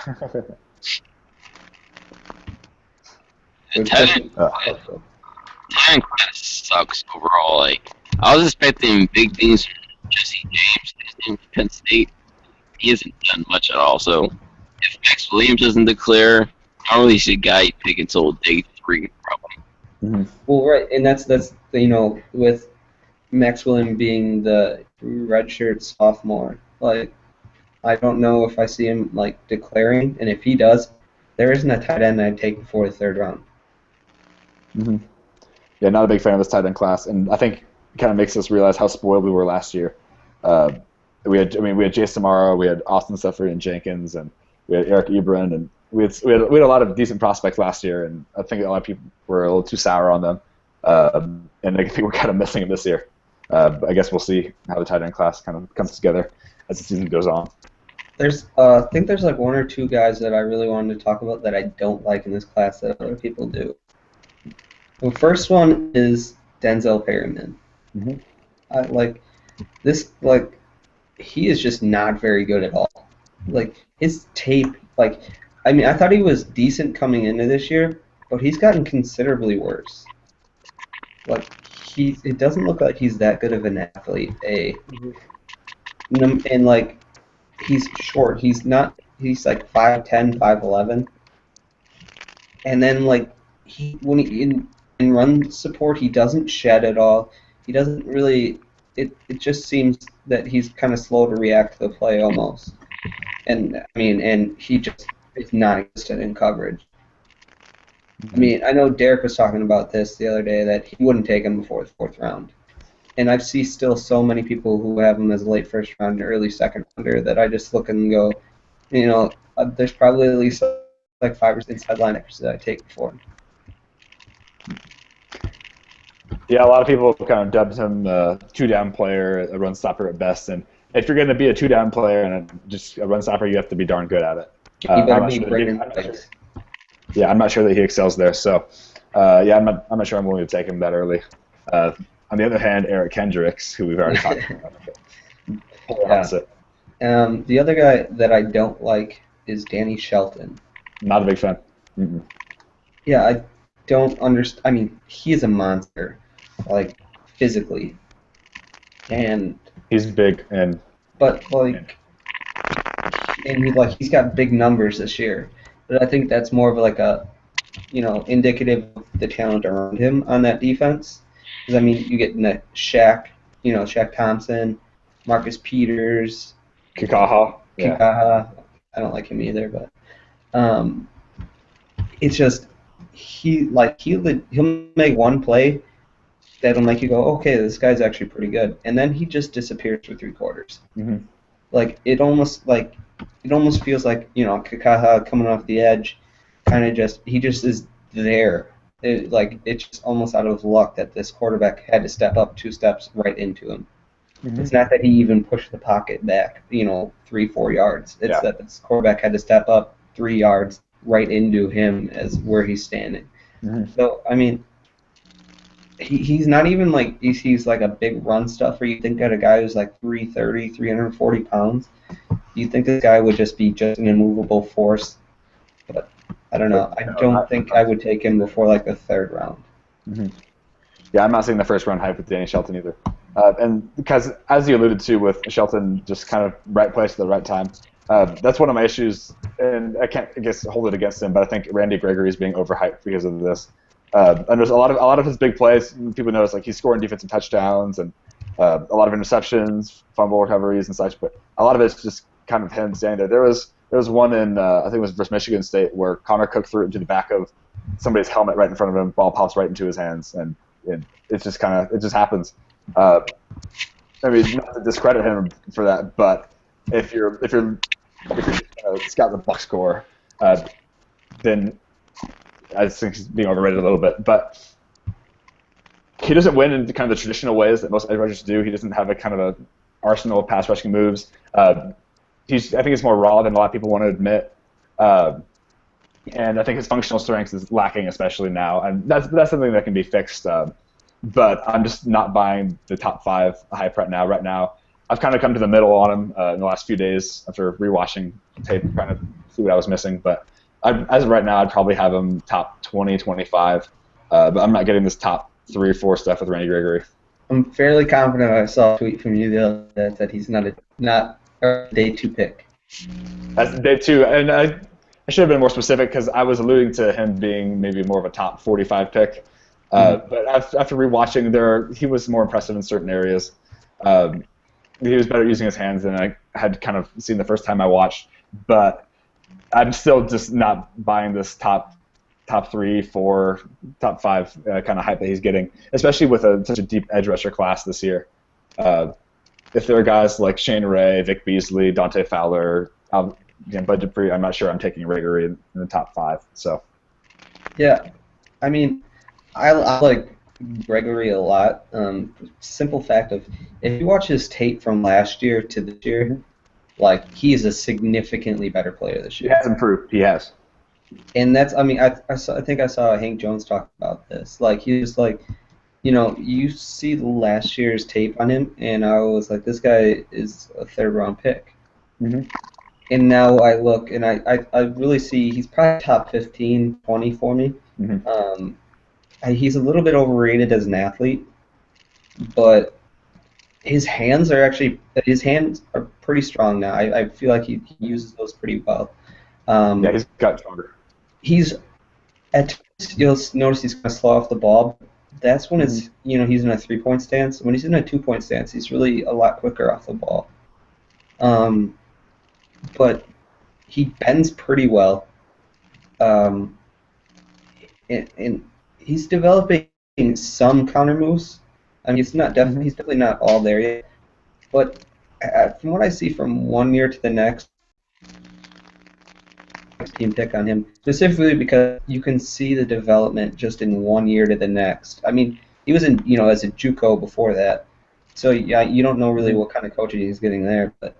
Tight end class sucks overall. Like, I was expecting big things from Jesse James in Penn State. He hasn't done much at all. So if Max Williams doesn't declare, I don't really see a guy you pick until day 3 probably. Well, right, and that's with Max Williams being the redshirt sophomore. Like, I don't know if I see him like declaring, and if he does, there isn't a tight end I'd take before the 3rd round. Yeah, not a big fan of this tight end class, and I think it kind of makes us realize how spoiled we were last year. We had Jay Samara, we had Austin Seferian Jenkins, and we had Eric Ebron, and we had a lot of decent prospects last year, and I think a lot of people were a little too sour on them, and I think we're kind of missing them this year. I guess we'll see how the tight end class kind of comes together as the season goes on. I think there's like 1 or 2 guys that I really wanted to talk about that I don't like in this class that other people do. The first one is Denzel Perryman. I like this. Like, he is just not very good at all. Like his tape, like I mean, I thought he was decent coming into this year, but he's gotten considerably worse. Like it doesn't look like he's that good of an athlete. And like he's short. He's not. He's like 5'10", 5'11", and then like when he in run support, he doesn't shed at all. He doesn't really. It just seems that he's kind of slow to react to the play almost. And I mean, and he just is non-existent in coverage. I mean, I know Derek was talking about this the other day that he wouldn't take him before the 4th round. And I see still so many people who have him as a late 1st round, early 2nd rounder that I just look and go, you know, there's probably at least like 5 or 6 inside linebackers that I take before him. Yeah, a lot of people kind of dubbed him a 2-down player, a run stopper at best. And if you're going to be a 2-down player and just a run stopper, you have to be darn good at it. You better be bringing legs. Yeah, I'm not sure that he excels there. So, yeah, I'm not sure I'm willing to take him that early. On the other hand, Eric Kendricks, who we've already talked about. Yeah. The other guy that I don't like is Danny Shelton. Not a big fan. Mm-mm. Yeah, I don't understand. I mean, he is a monster, like physically, and he's big but like, and he's got big numbers this year. But I think that's more of like a, indicative of the talent around him on that defense. Because I mean, you get Shaq, Shaq Thompson, Marcus Peters, Kikaha. Yeah. I don't like him either, but it's just he'll make one play that'll make you go, okay, this guy's actually pretty good, and then he just disappears for 3 quarters. Mm-hmm. Like it almost feels like Kikaha coming off the edge, he just is there. It's just almost out of luck that this quarterback had to step up 2 steps right into him. Mm-hmm. It's not that he even pushed the pocket back, 3-4 yards. It's that this quarterback had to step up 3 yards right into him as where he's standing. Mm-hmm. So I mean, he's not even like he's like a big run stuffer. You think that a guy who's like 330, 340 pounds, you think this guy would just be just an immovable force. But I don't know. I don't think I would take him before like the 3rd round. Mm-hmm. Yeah, I'm not seeing the 1st round hype with Danny Shelton either. And because, as you alluded to, with Shelton just kind of right place at the right time, that's one of my issues, and I can't, I guess, hold it against him, but I think Randy Gregory is being overhyped because of this. And there's a lot of his big plays. People notice like he's scoring defensive touchdowns and a lot of interceptions, fumble recoveries, and such. But a lot of it's just kind of him standing there. There was one in I think it was versus Michigan State where Connor Cook threw it into the back of somebody's helmet right in front of him. Ball pops right into his hands, and it just happens. I mean, not to discredit him for that, but if you're scouting the box score, then I think he's being overrated a little bit. But he doesn't win in kind of the traditional ways that most edge rushers do. He doesn't have a kind of a arsenal of pass rushing moves. I think he's more raw than a lot of people want to admit. And I think his functional strength is lacking, especially now. And that's something that can be fixed. But I'm just not buying the top 5 hype right now. Right now, I've kind of come to the middle on him in the last few days after rewatching tape, trying to see what I was missing. But as of right now, I'd probably have him top 20, 25. But I'm not getting this top 3 or 4 stuff with Randy Gregory. I'm fairly confident I saw a tweet from you the other day that he's not a day 2 pick. That's day 2, and I should have been more specific because I was alluding to him being maybe more of a top 45 pick. But after rewatching, he was more impressive in certain areas. He was better using his hands than I had kind of seen the first time I watched. But I'm still just not buying this top 3, 4, top 5 kind of hype that he's getting, especially with such a deep edge rusher class this year. If there are guys like Shane Ray, Vic Beasley, Dante Fowler, Bud Dupree, I'm not sure I'm taking Gregory in the top 5. So. Yeah, I mean, I like Gregory a lot. Simple fact of, if you watch his tape from last year to this year, like, he's a significantly better player this year. He has improved. He has. And that's, I mean, I think I saw Hank Jones talk about this. Like, he was like, you see last year's tape on him, and I was like, this guy is a third-round pick. Mhm. And now I look, and I really see he's probably top 15, 20 for me. Mhm. He's a little bit overrated as an athlete, but his hands are pretty strong now. I feel like he uses those pretty well. Yeah, he's got stronger. He's at times you'll notice he's kind of slow off the ball. That's when it's he's in a 3-point stance. When he's in a 2-point stance, he's really a lot quicker off the ball. But he bends pretty well. And he's developing some counter moves. I mean, he's definitely not all there yet. But from what I see from one year to the next, team pick on him specifically because you can see the development just in 1 year to the next. I mean, he was in as a JUCO before that, so yeah, you don't know really what kind of coaching he's getting there. But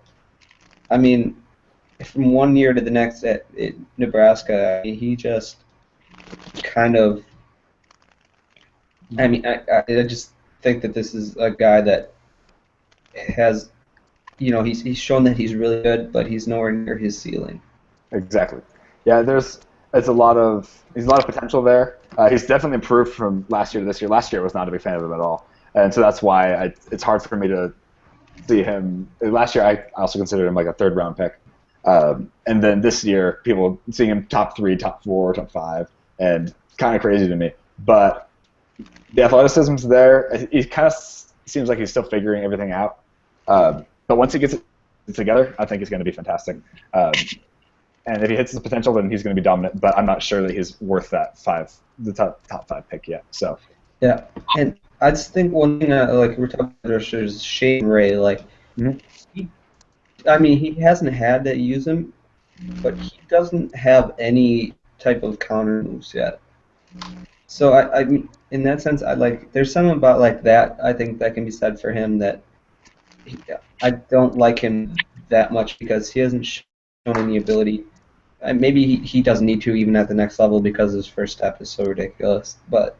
I mean, from 1 year to the next at Nebraska, he just kind of. I mean, I just think that this is a guy that has, he's shown that he's really good, but he's nowhere near his ceiling. Exactly. Yeah, he's a lot of potential there. He's definitely improved from last year to this year. Last year I was not a big fan of him at all, and so that's why it's hard for me to see him. Last year I also considered him like a third-round pick, and then this year people seeing him top 3, top 4, top 5, and kind of crazy to me. But the athleticism's there. He kind of seems like he's still figuring everything out. But once he gets it together, I think he's going to be fantastic. And if he hits his potential, then he's going to be dominant. But I'm not sure that he's worth the top 5 pick yet. So yeah, and I just think one thing like we're talking about is Shane Ray. Like, he hasn't had to use him, but he doesn't have any type of counter moves yet. So I mean, in that sense, there's something about like that. I think that can be said for him that I don't like him that much because he hasn't shown any ability. Maybe he doesn't need to even at the next level because his first step is so ridiculous. But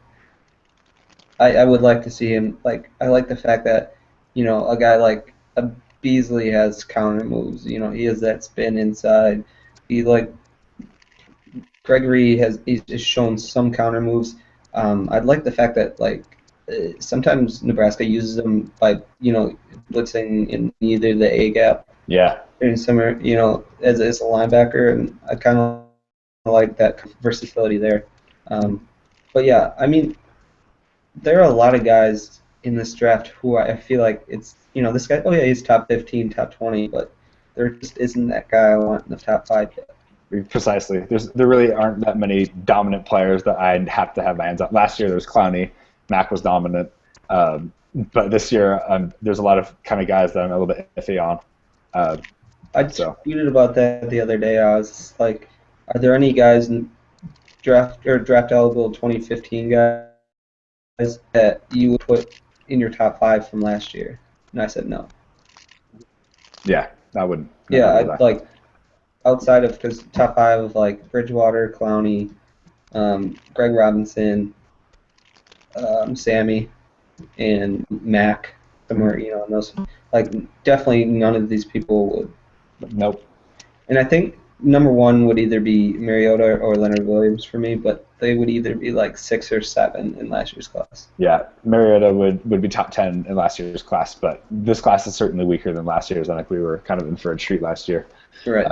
I would like to see him. Like, I like the fact that a guy like a Beasley has counter moves. He has that spin inside. Gregory has shown some counter moves. I'd like the fact that sometimes Nebraska uses them by blitzing in either the A gap. Yeah. In summer, as a linebacker, and I kind of like that versatility there. But yeah, I mean, there are a lot of guys in this draft who I feel like it's this guy. Oh yeah, he's top 15, top 20, but there just isn't that guy I want in the top 5 yet. Precisely. There really aren't that many dominant players that I'd have to have my hands on. Last year there was Clowney, Mac was dominant, but this year there's a lot of kind of guys that I'm a little bit iffy on. I tweeted about that the other day. I was like, are there any guys in draft eligible 2015 guys that you would put in your top 5 from last year? And I said no. Yeah, I wouldn't. Yeah, I'd like outside of because top 5 of like Bridgewater, Clowney, Greg Robinson, Sammy, and Mac. Somewhere in those definitely none of these people would. Nope. And I think number 1 would either be Mariota or Leonard Williams for me, but they would either be like 6 or 7 in last year's class. Yeah, Mariota would be top 10 in last year's class, but this class is certainly weaker than last year's. I think we were kind of in for a treat last year. Right.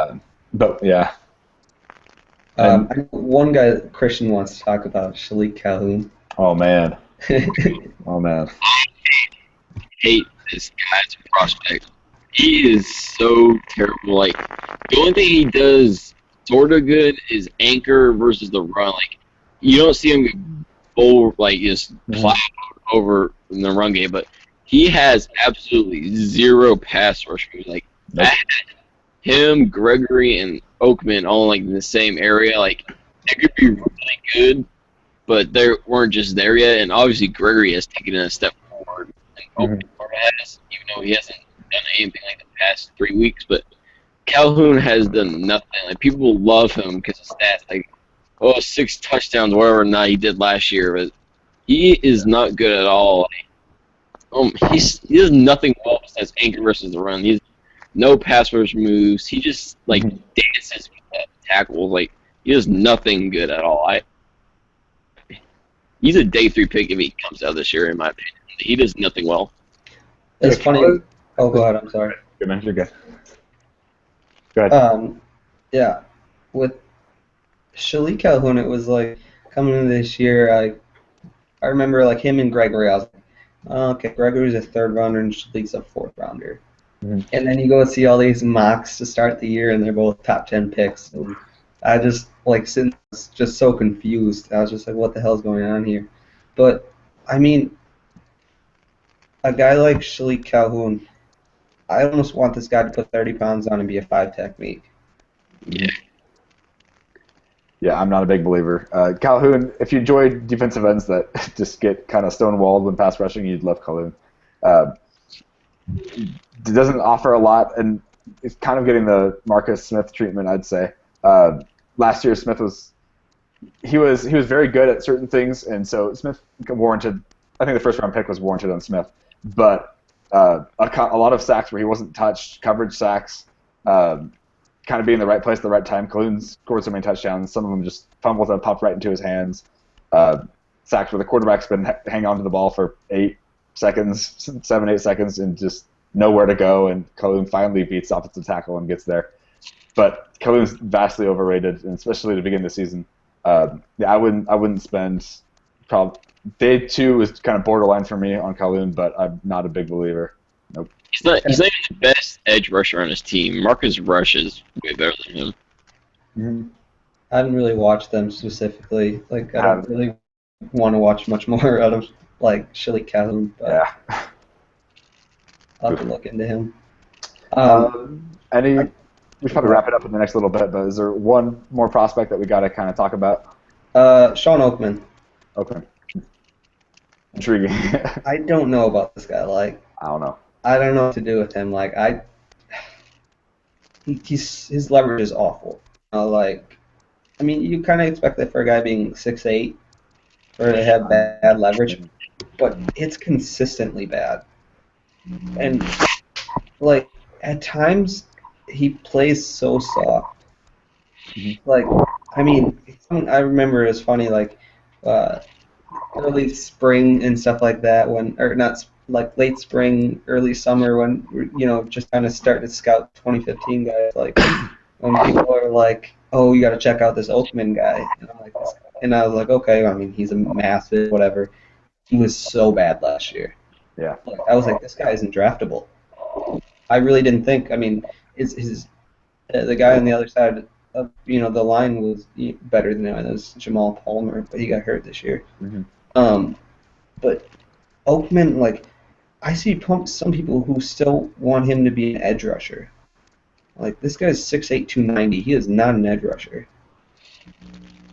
But yeah. One guy that Christian wants to talk about, Shalik Calhoun. Oh man. Oh man. I hate this guy's prospect. He is so terrible. Like, the only thing he does sort of good is anchor versus the run. Like, you don't see him over, just plow over in the run game, but he has absolutely zero pass rush moves. Like, nope. Him, Gregory, and Oakman all in the same area. Like, they could be really good, but they weren't just there yet. And obviously, Gregory has taken a step forward, and Oakman has, even though he hasn't done anything like the past 3 weeks. But Calhoun has done nothing. Like, people love him because of stats. Like, 6 touchdowns, whatever or not he did last year. But He is not good at all. He does nothing well besides anchor versus the run. He's no pass rush moves. He just dances with that tackle. Like he does nothing good at all. He's a day 3 pick if he comes out this year, in my opinion. He does nothing well. It's funny. Oh, go ahead. I'm sorry. Good man, you're good. Go ahead. Yeah, with Shalik Calhoun, it was like coming into this year. I remember like him and Gregory. I was like, oh, okay, Gregory's a 3rd rounder and Shalik's a 4th rounder. And then you go see all these mocks to start the year, and they're both top 10 picks. And I just just so confused. I was just like, what the hell's going on here? But I mean, a guy like Shalik Calhoun, I almost want this guy to put 30 pounds on and be a 5 technique. Yeah. Yeah, I'm not a big believer. Calhoun, if you enjoy defensive ends that just get kind of stonewalled when pass rushing, you'd love Calhoun. It doesn't offer a lot, and it's kind of getting the Marcus Smith treatment, I'd say. Last year, Smith was very good at certain things, and so Smith warranted. I think the 1st round pick was warranted on Smith, but a lot of sacks where he wasn't touched, coverage sacks. Kind of being in the right place at the right time. Calhoun scored so many touchdowns. Some of them just fumbles that popped right into his hands. Sacks where the quarterback's been hang on to the ball for 8 seconds, 7, 8 seconds, and just nowhere to go. And Calhoun finally beats the offensive tackle and gets there. But Calhoun's vastly overrated, and especially to begin the season. Yeah, I wouldn't spend. Day 2 is kind of borderline for me on Calhoun, but I'm not a big believer. Nope. He's not even the best edge rusher on his team. Marcus Rush is way better than him. Mm-hmm. I haven't really watched them specifically. Like, I don't really want to watch much more out of, like, Shalik Calhoun. But Yeah. I'll have to look into him. We should probably wrap it up in the next little bit, but is there one more prospect that we got to kind of talk about? Sean Oakman. Okay. Intriguing. I don't know about this guy. Like, I don't know. I don't know what to do with him. Like, his leverage is awful. I mean, you kind of expect that for a guy being 6'8", or to have bad leverage, but it's consistently bad. And like at times, he plays so soft. Like, I mean, I remember it was funny, like early spring and stuff like that, like late spring, early summer, when just kind of starting to scout 2015 guys. Like when people are like, "Oh, you got to check out this Oakman guy," and I was like, "Okay." I mean, he's a massive whatever. He was so bad last year. Yeah. Like, I was like, this guy isn't draftable. I really didn't think. I mean, the guy on the other side of the line was better than him. It was Jamal Palmer, but he got hurt this year. But Oakman, like, I see some people who still want him to be an edge rusher. Like, this guy's 6'8", 290. He is not an edge rusher.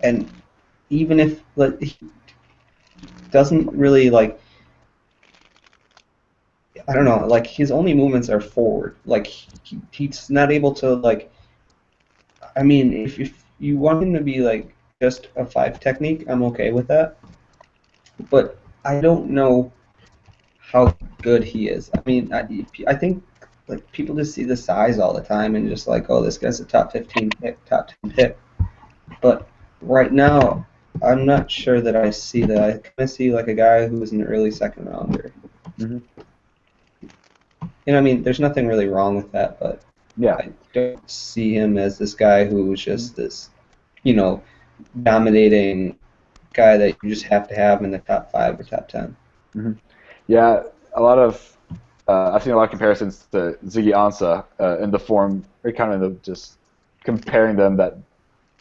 And even if he doesn't really, like, I don't know, like, his only movements are forward. Like, he's not able to, like, I mean, if you want him to be, like, just a 5 technique, I'm okay with that. But I don't know how good he is. I mean, I think, like, people just see the size all the time and just like, oh, this guy's a top 15 pick, top 10 pick. But right now, I'm not sure that I see that. I kind of see like a guy who is an early second rounder. I mean, there's nothing really wrong with that, but yeah, I don't see him as this guy who's just this, dominating guy that you just have to have in the top 5 or top 10. Yeah, I've seen a lot of comparisons to Ziggy Ansah in the form, or kind of just comparing them that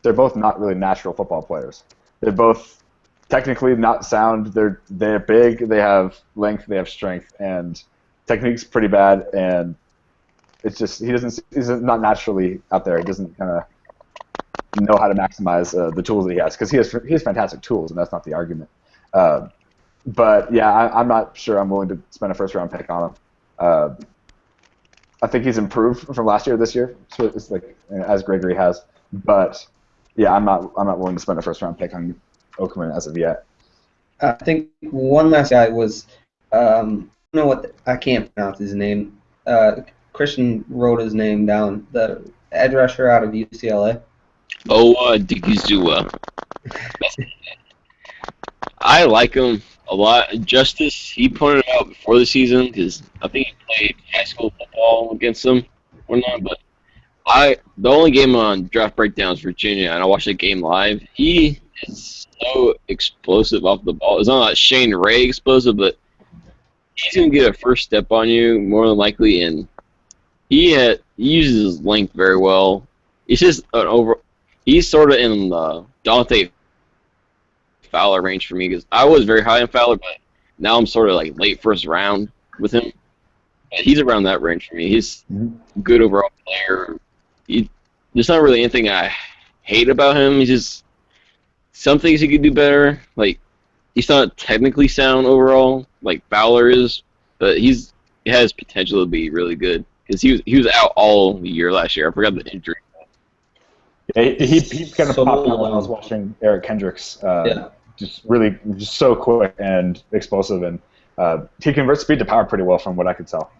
they're both not really natural football players. They're both technically not sound. They're big. They have length. They have strength, and technique's pretty bad. And it's just he's not naturally out there. He doesn't kind of know how to maximize the tools that he has, because he has fantastic tools, and that's not the argument. But yeah, I'm not sure I'm willing to spend a first-round pick on him. I think he's improved from last year to this year, so it's like as Gregory has. But yeah, I'm not willing to spend a first-round pick on Oakman as of yet. I think one last guy was, I don't know I can't pronounce his name. Christian wrote his name down. The edge rusher out of UCLA. Digizua. I like him a lot. Justice, he pointed out before the season because I think he played high school football against him or not. But the only game on Draft Breakdown is Virginia, and I watched the game live. He is so explosive off the ball. It's not like Shane Ray explosive, but he's gonna get a first step on you more than likely, and he uses his length very well. It's just he's sort of in the Dante Fowler range for me because I was very high on Fowler, but now I'm sort of like late first round with him. But he's around that range for me. He's a good overall player. There's not really anything I hate about him. He's just some things he could do better. Like he's not technically sound overall like Fowler is, but he has potential to be really good because he was out all year last year. I forgot the injury. Yeah, he kind of popped out when I was watching Eric Kendricks. Just so quick and explosive, and he converts speed to power pretty well from what I could tell.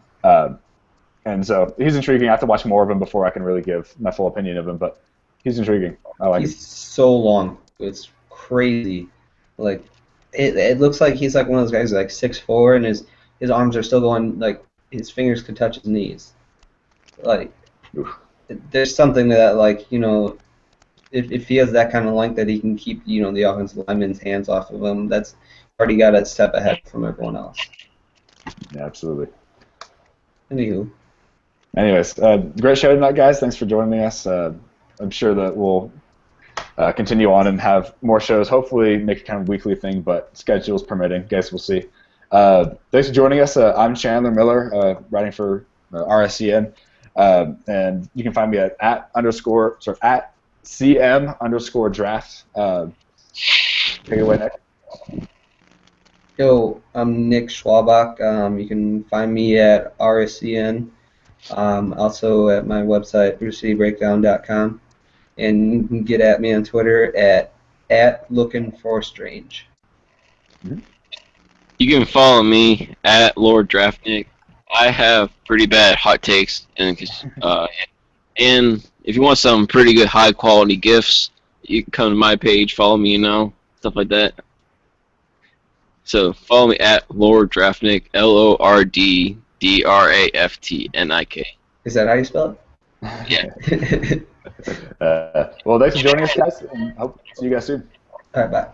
And so he's intriguing. I have to watch more of him before I can really give my full opinion of him, but he's intriguing. I like him. He's so long. It's crazy. Like it looks like he's like one of those guys like 6'4", and his arms are still going, like his fingers could touch his knees. Like there's something to that, like, you know, if he has that kind of length that he can keep, you know, the offensive lineman's hands off of him, that's already got a step ahead from everyone else. Yeah, absolutely. Anywho. Anyways, great show tonight, guys. Thanks for joining us. I'm sure that we'll continue on and have more shows. Hopefully make it kind of a weekly thing, but schedules permitting. Guess we'll see. Thanks for joining us. I'm Chandler Miller, writing for RSEN. And you can find me at CM_draft. Take it away, Nick. Yo, I'm Nick Schwabach. You can find me at RSEN, also at my website, RSEBreakdown.com. And you can get at me on Twitter at @LookingForStrange. You can follow me at Lord Draftnik. I have pretty bad hot takes, and if you want some pretty good high quality GIFs, you can come to my page, follow me, stuff like that. So follow me at Lord Draftnik, LORDDRAFTNIK. Is that how you spell Yeah. it? Well, thanks for joining us, guys, and hope to see you guys soon. All right, bye.